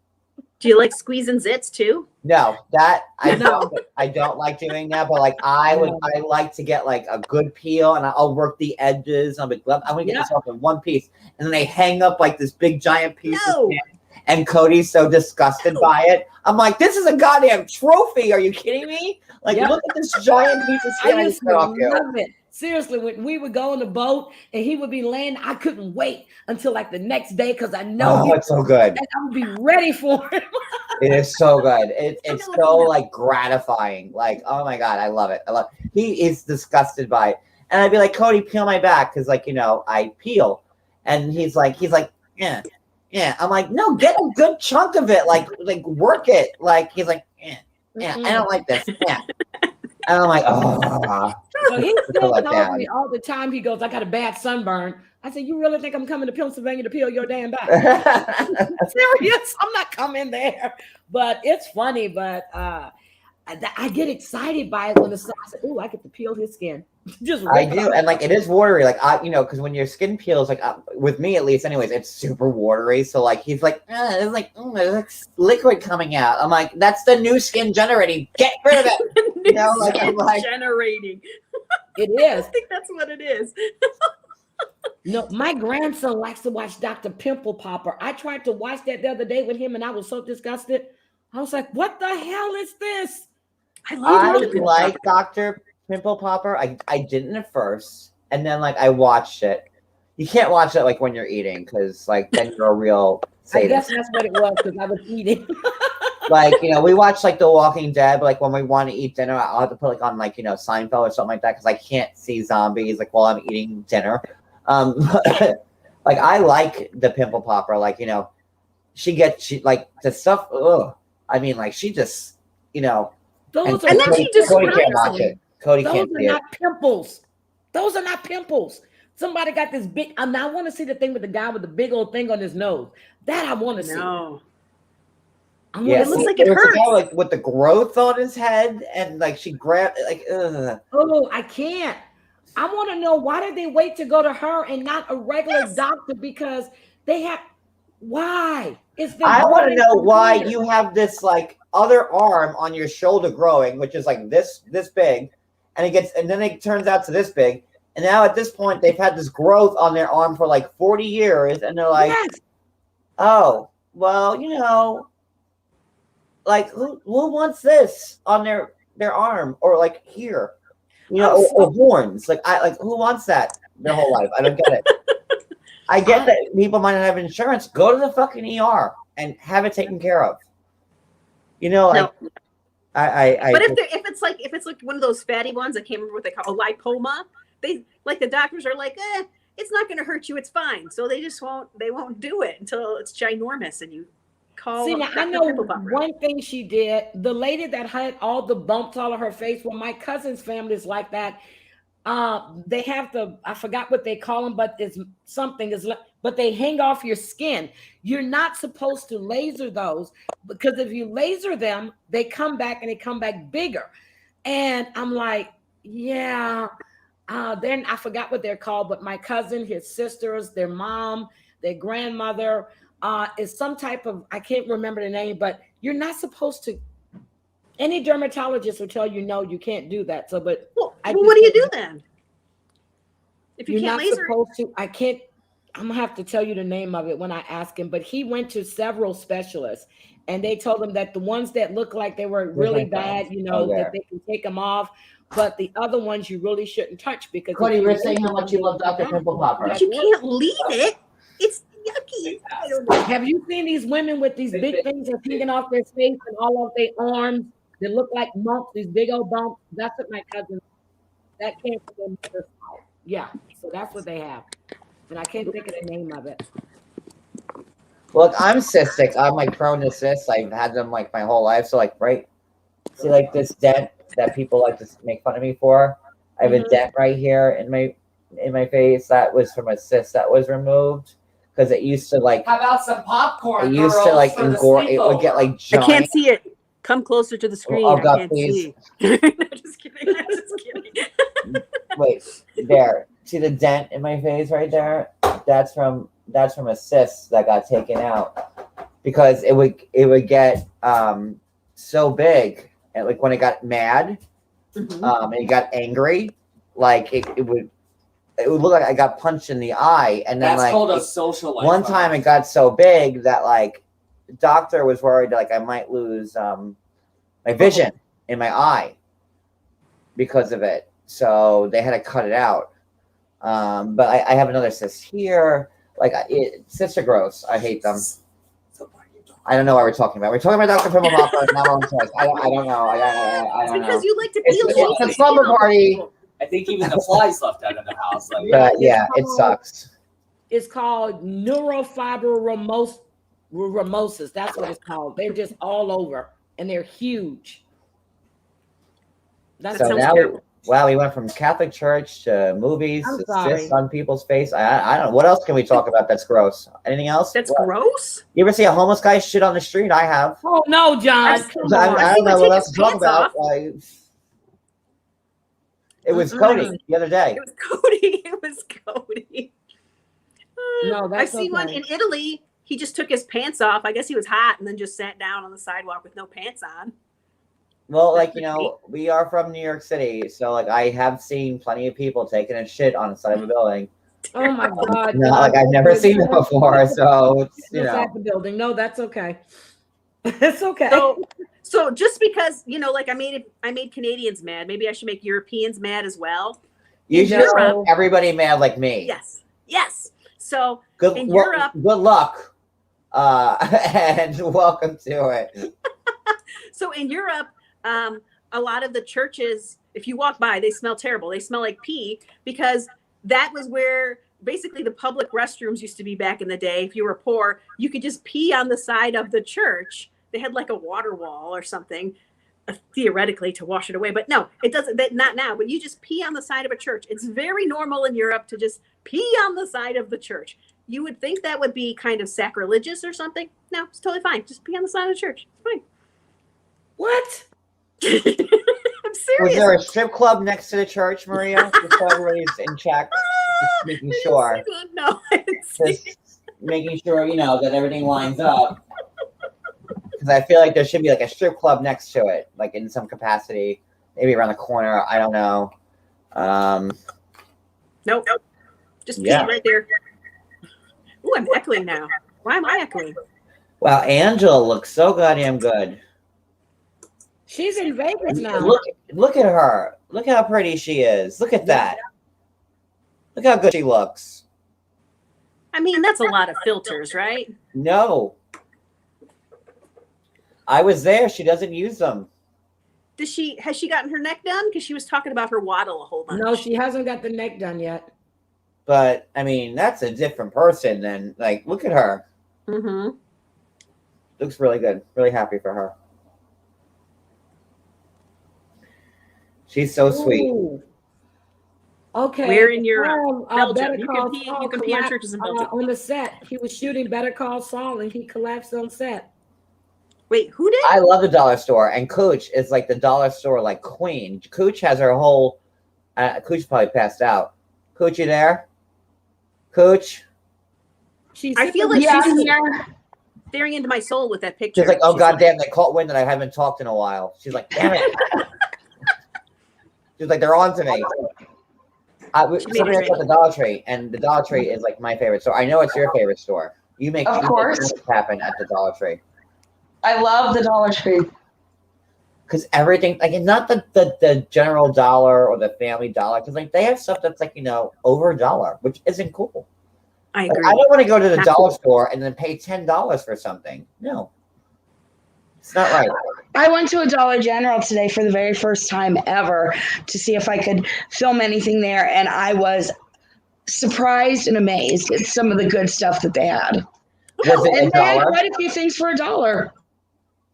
Do you like squeezing zits too? No, that I No. don't. I don't like doing that. But like I like to get like a good peel, and I'll work the edges. I'm gonna get this off in one piece, and then they hang up like this big giant piece. No. Of skin, and Cody's so disgusted by it. I'm like, this is a goddamn trophy. Are you kidding me? Like, Yep. look at this giant piece of skin I I used just to cut off you. love it. Seriously, when we would go on the boat and he would be laying, I couldn't wait until like the next day because I know Oh, it's so good. I would be ready for him. It is so good. It's so like gratifying. Like, oh my god, I love it. He is disgusted by it. And I'd be like, Cody, peel my back, because like, I peel. And he's like, yeah. I'm like, no, get a good chunk of it. Like work it. Like he's like, yeah. I don't like this. Yeah. And I'm like, oh. So he still Let tells down. me all the time. He goes, I got a bad sunburn. I said, you really think I'm coming to Pennsylvania to peel your damn back? Serious? I'm not coming there. But it's funny. But I get excited by it when the sun. I said, "Ooh, I get to peel his skin." Just I rip it do, off. and like it is watery, like because when your skin peels, like with me at least, anyways, it's super watery. So like he's like, it's like there's like liquid coming out. I'm like, that's the new skin generating. Get rid of it. Like I'm like, generating. It I is. think that's what it is. No, my grandson likes to watch Dr. Pimple Popper. I tried to watch that the other day with him, and I was so disgusted. I was like, "What the hell is this?" I I love it. like Dr. Pimple Popper. I didn't at first, and then like I watched it. You can't watch it like when you're eating, because like then you're a real I guess sadist. that's what it was because I was eating. Like we watch like The Walking Dead, but like when we want to eat dinner, I'll have to put like on like Seinfeld or something like that, because I can't see zombies like while I'm eating dinner. Like I like the Pimple Popper. Like she like the stuff. Ugh. I mean, like she just Those And then she just Cody can't describes watch them. it. Cody those can't are see it. not pimples. Those are not pimples. Somebody got this big. I want to see the thing with the guy with the big old thing on his nose. That I want to see. No. I wanna Yeah, It looks see- like it there was a hurts. guy, like with the growth on his head, and like she grabbed like. Ugh. Oh, I can't. I want to know, why did they wait to go to her and not a regular doctor? Because they have. Why? It's been I want to growing know for why years. you have this like other arm on your shoulder growing, which is like this big, and then it turns out to this big, and now at this point they've had this growth on their arm for like 40 years, and they're like, Yes. oh well, like who wants this on their arm or like here, or horns? Like who wants that their whole life? I don't get it. I get that people might not have insurance. Go to the fucking ER and have it taken care of. Like No. I But if it's like one of those fatty ones, I can't remember what they call a lipoma. They like the doctors are like, it's not going to hurt you. It's fine. So they won't do it until it's ginormous and you call. See, now I Dr. know Pimple Popper. one thing she did. The lady that had all the bumps all over her face, well, my cousin's family is like that. They have I forgot what they call them, but it's something but they hang off your skin. You're not supposed to laser those, because if you laser them, they come back and they come back bigger. And I'm like, yeah, then I forgot what they're called, but my cousin, his sisters, their mom, their grandmother, is some type of, I can't remember the name, but you're not supposed to. Any dermatologist will tell you, no, you can't do that. So, but Well, I what do you just- do then? If you you're can't not laser it? supposed to. I can't. I'm gonna have to tell you the name of it when I ask him. But he went to several specialists, and they told him that the ones that look like they were really like that. bad, Oh, yeah. that they can take them off. But the other ones you really shouldn't touch, because Cody, if you you were saying how much you love Dr. Pimple Popper. But you can't leave it. It's yucky. I don't know. Have you seen these women with these big things that's hanging off their face and all of their arms? They look like bumps, these big old bumps. That's what my cousin. That came from their mother's house. Yeah, so that's what they have, and I can't think of the name of it. Look, I'm cystic. I'm like prone to cysts. I've had them like my whole life. So like, right, see like this dent that people like to make fun of me for. I have a dent right here in my face. That was from a cyst that was removed because it used to like. How about some popcorn? It used to like engorge. It would get like I giant. can't see it. Come closer to the screen. Oh, I God, can't please. see. No, just kidding. Just kidding. Wait, there. See the dent in my face right there? That's from a cyst that got taken out because it would get so big and like when it got mad and it got angry, like it would look like I got punched in the eye, and then That's like called a social life. one time it got so big that like the doctor was worried like I might lose my vision in my eye because of it. So they had to cut it out. But I have another cyst here. Like cysts are gross. I hate them. I don't know what we're talking about. We're talking about Dr. Pimple Popper. Not on cysts. I don't know. I It's don't because know. you like to It's peel a slumber party. I think even the flies left out of the house. Like, But yeah, it sucks. It's called neurofibromatosis. That's what it's called. They're just all over, and they're huge. That's So sounds now, terrible. wow, we went from Catholic church to movies, I'm to sorry. cysts on people's face. I don't know. What else can we talk about that's gross? Anything else? That's What? gross. You ever see a homeless guy shit on the street? I have. Oh no, John! I've- Come I on. don't seen know him what take else his to talk pants about. off. Like, it was Mm-mm. Cody the other day. It was Cody. It was Cody. No, that's I've seen one okay. in Italy. He just took his pants off. I guess he was hot and then just sat down on the sidewalk with no pants on. Well, like, you know, we are from New York City, so like I have seen plenty of people taking a shit on the side of a building. Oh my God! No, like I've never seen it before, so it's, you know. At the building. No, that's okay. It's okay. So just because, you know, like I made Canadians mad, maybe I should make Europeans mad as well. You in should Europe- make everybody mad like me. Yes. So Good, in well, Europe- good luck, and welcome to it. So in Europe, a lot of the churches, if you walk by, they smell terrible. They smell like pee because that was where basically the public restrooms used to be back in the day. If you were poor, you could just pee on the side of the church. They had like a water wall or something, theoretically, to wash it away. But no, it doesn't. That not now. But you just pee on the side of a church. It's very normal in Europe to just pee on the side of the church. You would think that would be kind of sacrilegious or something. No, it's totally fine. Just pee on the side of the church. It's fine. What? I'm Was serious. there a strip club next to the church, Maria? Just so everybody's in check. Just making sure. No, I didn't see Just making sure, you know, that everything lines up. Because I feel like there should be like a strip club next to it, like in some capacity, maybe around the corner. I don't know. Nope. Just pee Yeah. right there. Ooh, I'm echoing now. Why am I echoing? Wow, Angela looks so goddamn good. She's in Vegas now. Look at her. Look how pretty she is. Look at that. Look how good she looks. I mean, that's a lot of filters, right? No. I was there. She doesn't use them. Has she gotten her neck done? Because she was talking about her waddle a whole bunch. No, she hasn't got the neck done yet. But I mean, that's a different person than like. Look at her. Mm-hmm. Looks really good. Really happy for her. She's so sweet. Ooh. Okay. Where in Europe? Belgium. Better You Call can pee- Saul you can pee on collapsed, churches in Belgium. on the set. He was shooting Better Call Saul and he collapsed on set. Wait, who did? I love the dollar store, and Cooch is like the dollar store like queen. Cooch has her whole. Cooch probably passed out. Cooch, you there? Cooch. I feel like Yeah, she's I'm here. staring into my soul with that picture. She's like, oh She's goddamn, they caught wind that I haven't talked in a while. She's like, damn it. She's like, they're on to me. She made Somebody it else at the Dollar Tree, and the Dollar Tree is like my favorite store. I know it's your favorite store. You make Of you course. make things happen at the Dollar Tree. I love the Dollar Tree. Because everything, like, it's not the general dollar or the family dollar, because like they have stuff that's like, you know, over $1, which isn't cool. I Like, agree. I don't want to go to the Not dollar cool. store and then pay $10 for something. No, it's not right. I went to a Dollar General today for the very first time ever to see if I could film anything there, and I was surprised and amazed at some of the good stuff that they had. Was it And a they had dollar? quite a few things for $1.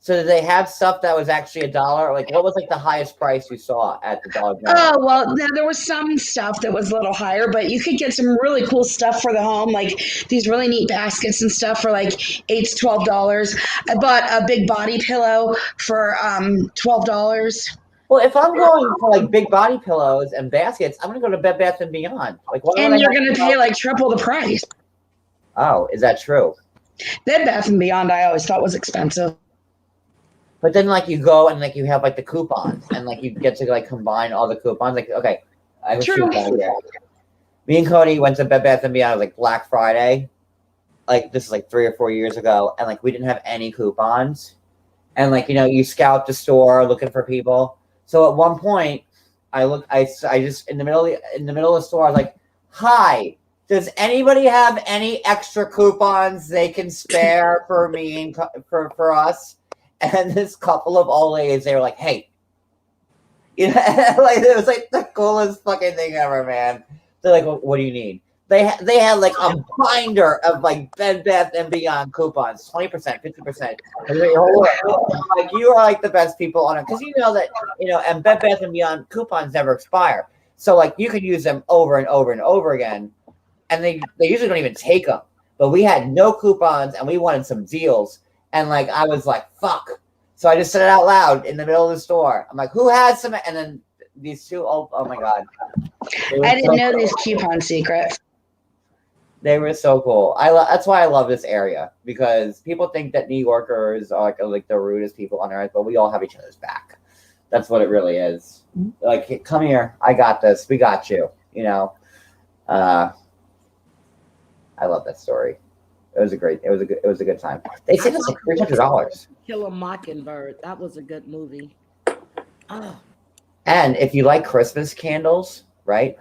So did they have stuff that was actually $1? Like, what was like the highest price you saw at the Dollar General? Oh, well, there was some stuff that was a little higher, but you could get some really cool stuff for the home, like these really neat baskets and stuff for like $8 to $12. I bought a big body pillow for $12. Well, if I'm going for like big body pillows and baskets, I'm gonna go to Bed Bath and Beyond. Like, why would And I you're have going to pay like triple the price. Oh, is that true? Bed Bath and Beyond, I always thought was expensive. But then, like, you go and like you have like the coupons, and like you get to like combine all the coupons. Like, okay, I have a True. coupon here. Me and Cody went to Bed Bath and Beyond. It was like Black Friday. Like, this is like 3 or 4 years ago, and like we didn't have any coupons. And like, you scout the store looking for people. So at one point, I just in the middle of the store, I was like, "Hi, does anybody have any extra coupons they can spare for me and for us?" And this couple of old ladies, they were like, "Hey," like it was like the coolest fucking thing ever, man. They're like, "What do you need?" They had like a binder of like Bed Bath and Beyond coupons, 20%, 50%. Like, you are like the best people on it, because you know that and Bed Bath and Beyond coupons never expire, so like you can use them over and over and over again, and they usually don't even take them. But we had no coupons, and we wanted some deals. And like I was like, fuck. So I just said it out loud in the middle of the store. I'm like, who has some? And then these two, oh my God. I didn't know these coupon secrets. They were so cool. That's why I love this area, because people think that New Yorkers are like the rudest people on earth, but we all have each other's back. That's what it really is. Like, come here. I got this. We got you. I love that story. It was a good time. They said it's like $300. Kill a Mockingbird. That was a good movie. Oh, And if you like Christmas candles, right?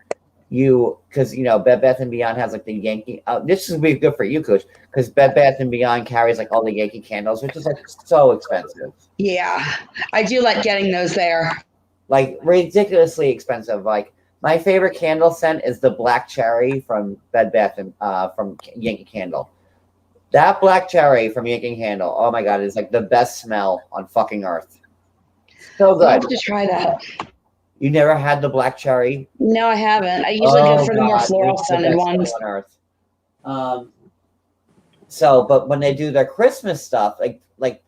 Because Bed Bath and Beyond has like the Yankee. This is be good for you, Coach, because Bed Bath and Beyond carries like all the Yankee candles, which is like so expensive, Yeah, I do like getting those there. like ridiculously expensive. Like, my favorite candle scent is the black cherry from Bed Bath and from Yankee Candle. That black cherry from Yankee Candle, oh my God, is like the best smell on fucking earth. So I'll have good. to try that. You never had the black cherry? No, I haven't. I usually go for the more God, floral it's the scented best ones. smell on earth. But when they do their Christmas stuff, like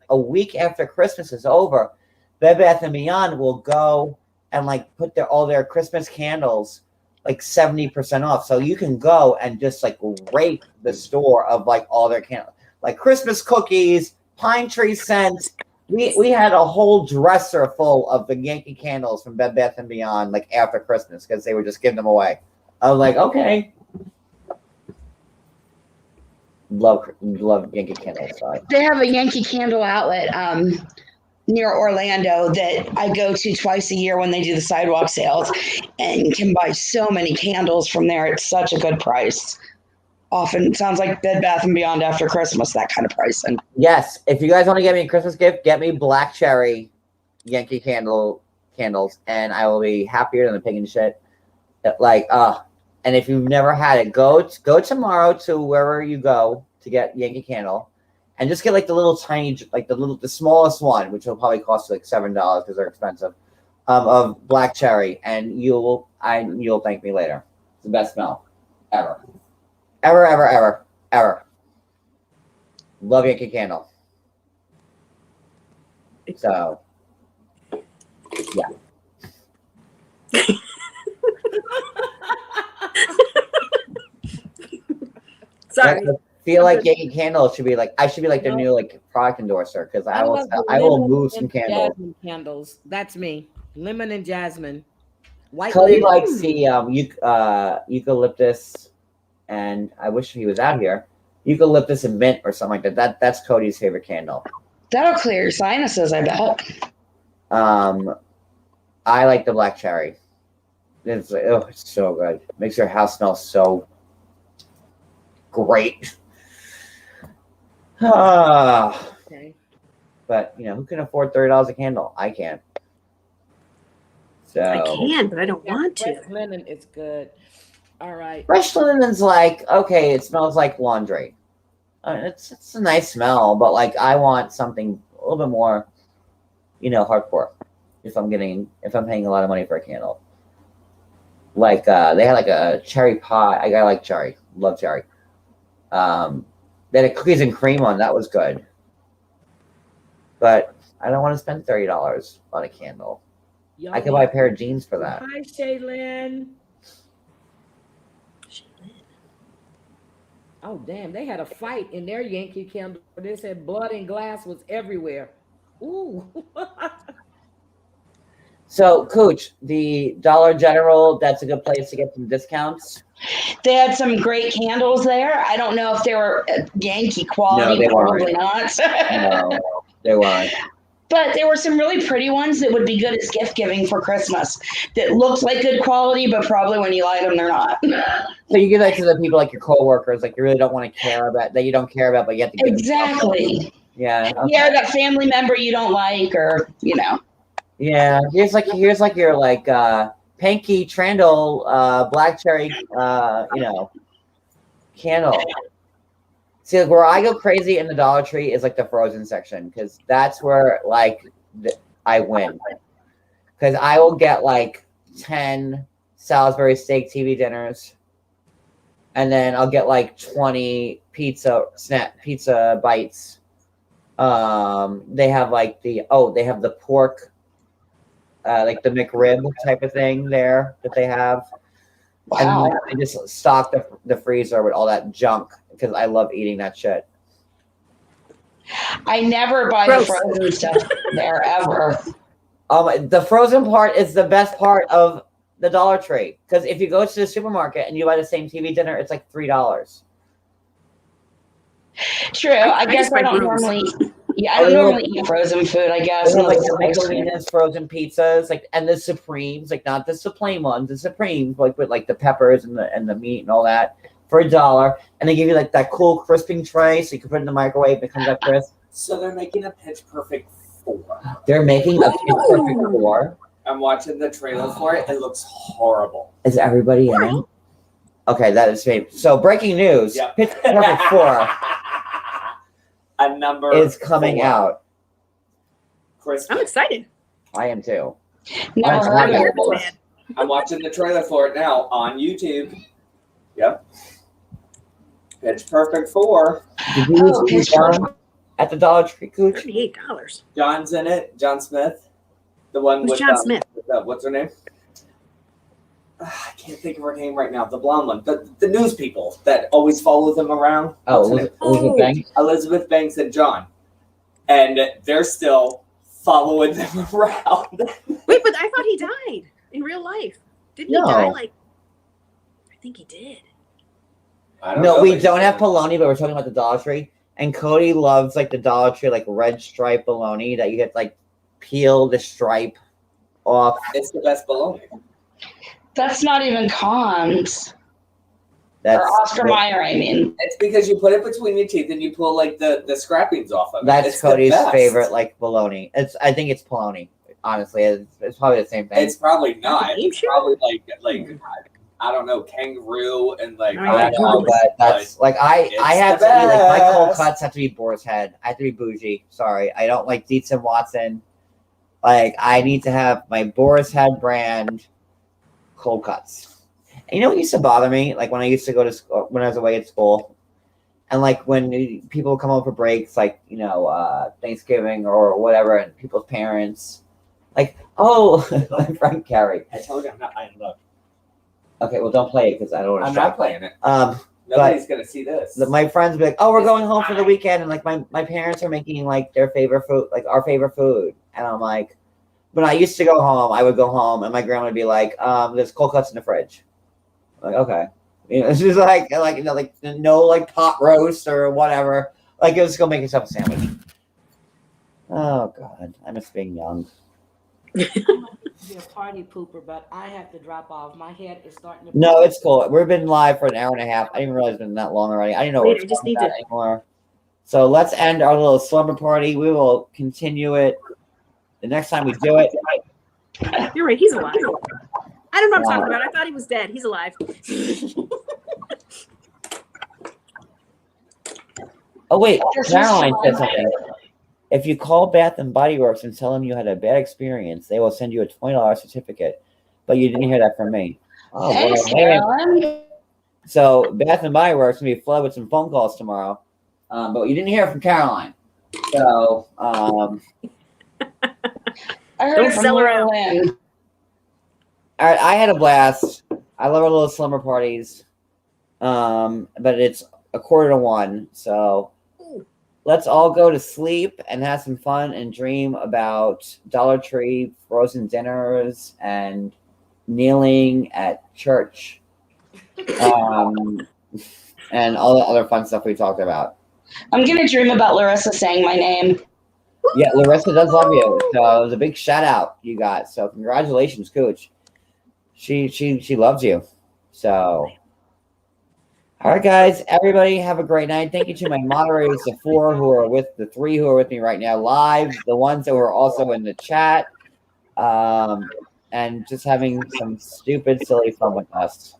a week after Christmas is over, Bed Bath and Beyond will go and like put all their Christmas candles like 70% off. So you can go and just like rape the store of like all their candles, like Christmas cookies, pine tree scents. We had a whole dresser full of the Yankee candles from Bed Bath and Beyond, like after Christmas, because they were just giving them away. I was like, okay. Love Yankee candles. Sorry. They have a Yankee Candle outlet near Orlando that I go to twice a year when they do the sidewalk sales, and you can buy so many candles from there. It's such a good price. Often it sounds like Bed Bath and Beyond after Christmas, that kind of pricing. Yes, if you guys want to get me a Christmas gift, get me black cherry Yankee candles, and I will be happier than a pig in shit. And if you've never had it, go tomorrow to wherever you go to get Yankee Candle, and just get like the little tiny, like the smallest one, which will probably cost you like $7 because they're expensive, of black cherry, and you'll thank me later. It's the best smell ever. Ever, ever, ever, ever. Love Yankee Candle. So, yeah. Sorry. I feel like Yankee Candle should be like, I should be like their new like product endorser, because I will move some candles. Jasmine candles. That's me. Lemon and jasmine. White Cody lemon. likes the eucalyptus, and I wish he was out here. Eucalyptus and mint or something like that. That's Cody's favorite candle. That'll clear your sinuses, I bet. I like the black cherry. It's so good. Makes your house smell so. great. Ah, Okay. but who can afford $30 a candle? I can. So I can, but I don't want to. Fresh linen is good. All right. fresh linen's like, okay, it smells like laundry. It's a nice smell, but like I want something a little bit more, hardcore. If I'm paying a lot of money for a candle. Like they had like a cherry pie. I like cherry. Love cherry. They had a cookies and cream one. That was good. But I don't want to spend $30 on a candle. I could buy a pair of jeans for that. Hi, Shaylin. Oh, damn. They had a fight in their Yankee candle. They said blood and glass was everywhere. Ooh. So, Cooch, the Dollar General, that's a good place to get some discounts. They had some great candles there. I don't know if they were Yankee quality. No, they weren't. Probably not. No, they weren't. But there were some really pretty ones that would be good as gift giving for Christmas that looked like good quality, but probably when you light them, they're not. So you give that to the people like your coworkers, like you really don't want to care about, that you don't care about, but you have to give them Exactly. something. Yeah. Okay. Yeah, that family member you don't like, or Yeah. Here's your like Panky Trandle black cherry candle. See, like, where I go crazy in the Dollar Tree is like the frozen section, because that's where like I win. Because I will get like 10 Salisbury steak TV dinners, and then I'll get like 20 pizza bites. They have like they have the pork, like the McRib type of thing there that they have. wow. And I just stock the freezer with all that junk because I love eating that shit. I never buy Gross. the frozen stuff there ever. The frozen part is the best part of the Dollar Tree, because if you go to the supermarket and you buy the same TV dinner, it's like $3. True. I I guess just I buy don't Bruce. normally. Yeah, I don't normally eat frozen food. I guess. They have like unless the it's ice cream. Michelinas frozen pizzas, like, and the Supremes, like not the plain ones, the Supremes, like with like the peppers and the meat and all that for $1. And they give you like that cool crisping tray, so you can put it in the microwave and it comes out crisp. So they're making a Pitch Perfect 4. They're making a Pitch Perfect 4. I'm watching the trailer for it. It looks horrible. Is everybody in it? Okay, that is me. So breaking news: Yep. Pitch Perfect 4 A number is coming 4. out. Chris, I'm excited. I am too. Never I'm heard of sorry. it. Man. I'm watching the trailer for it now on YouTube. Yep. Pitch Perfect 4. Did you Oh, see Pitch John at the Dollar Tree, Cooch? $38. John's in it. John Smith. The one Who's with John Smith? what's her name? I can't think of her name right now. The blonde one. The news people that always follow them around. Oh, What's her name? Elizabeth Banks. Elizabeth Banks and John. And they're still following them around. Wait, but I thought he died in real life. Didn't No. he die I think he did. I don't No, know, we but don't he- have bologna, but we're talking about the Dollar Tree. And Cody loves like the Dollar Tree, like red stripe bologna that you get to, like peel the stripe off. It's the best bologna. That's not even Cons That's or Oscar Mayer. I mean, It's because you put it between your teeth and you pull like the scrappings off of it. That's It's the Cody's best. favorite, like bologna. I think it's bologna. Honestly, it's probably the same thing. It's probably not. Are you It's sure? probably like I don't know, kangaroo and like Oh, I yeah. don't know, but that's like I It's have the to be like my cold best. cuts have to be Boar's Head. I have to be bougie. Sorry, I don't like Dietz and Watson. Like I need to have my Boar's Head brand cold cuts. And you know what used to bother me? Like when I used to go to school, when I was away at school, and like when people would come home for breaks, like Thanksgiving or whatever, and people's parents, like, oh, my friend Carrie. I told you I'm not. I look. Okay, well, don't play it because I don't want to. I'm not playing it. Um, Nobody's gonna see this. my friends be like, "Oh, we're going home for the weekend," and like my parents are making like their favorite food, like our favorite food, and I'm like, when I used to go home, I would go home, and my grandma would be like, "There's cold cuts in the fridge." I'm like, okay, it's just like no like pot roast or whatever. Like, just go make yourself a sandwich. Oh God, I miss being young. be a party pooper, but I have to drop off. My head is starting to. No, it's cool. We've been live for an hour and a half. I didn't realize it's been that long already. I didn't know what Wait, we're I just talking need about to- anymore. So let's end our little slumber party. We will continue it the next time we do it. You're right. He's alive. I don't know what I'm talking about. I thought he was dead. He's alive. Oh wait, This is Caroline said fun. something. If you call Bath and Body Works and tell them you had a bad experience, they will send you a $20 certificate. But you didn't hear that from me. Oh, Thanks, well, hey, Carolyn. so Bath and Body Works will be flooded with some phone calls tomorrow. But you didn't hear from Caroline. So I heard Don't it from sell her Laura out. Lynn. all right, I had a blast. I love our little slumber parties. But it's 1:45, so let's all go to sleep and have some fun and dream about Dollar Tree frozen dinners and kneeling at church. And all the other fun stuff we talked about. I'm gonna dream about Larissa saying my name. Yeah, Larissa does love you. So it was a big shout out you got. So congratulations, Coach. She loves you. So all right, guys, everybody have a great night. Thank you to my moderators, the three who are with me right now live, the ones that were also in the chat, and just having some stupid, silly fun with us.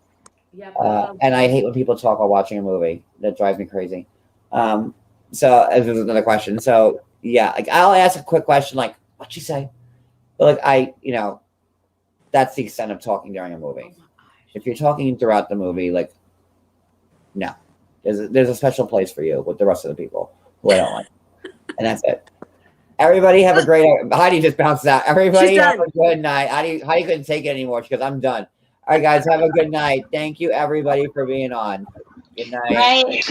Yep. And I hate when people talk while watching a movie. That drives me crazy. So as there's another question. So yeah, like I'll ask a quick question, like, what'd you say? But like that's the extent of talking during a movie. If you're talking throughout the movie, like, no. There's a special place for you with the rest of the people who I don't like. And that's it. Everybody have a great Heidi just bounced out. Everybody She's have done. a good night. Heidi couldn't take it anymore because I'm done. All right, guys, have a good night. Thank you, everybody, for being on. Good night. Right?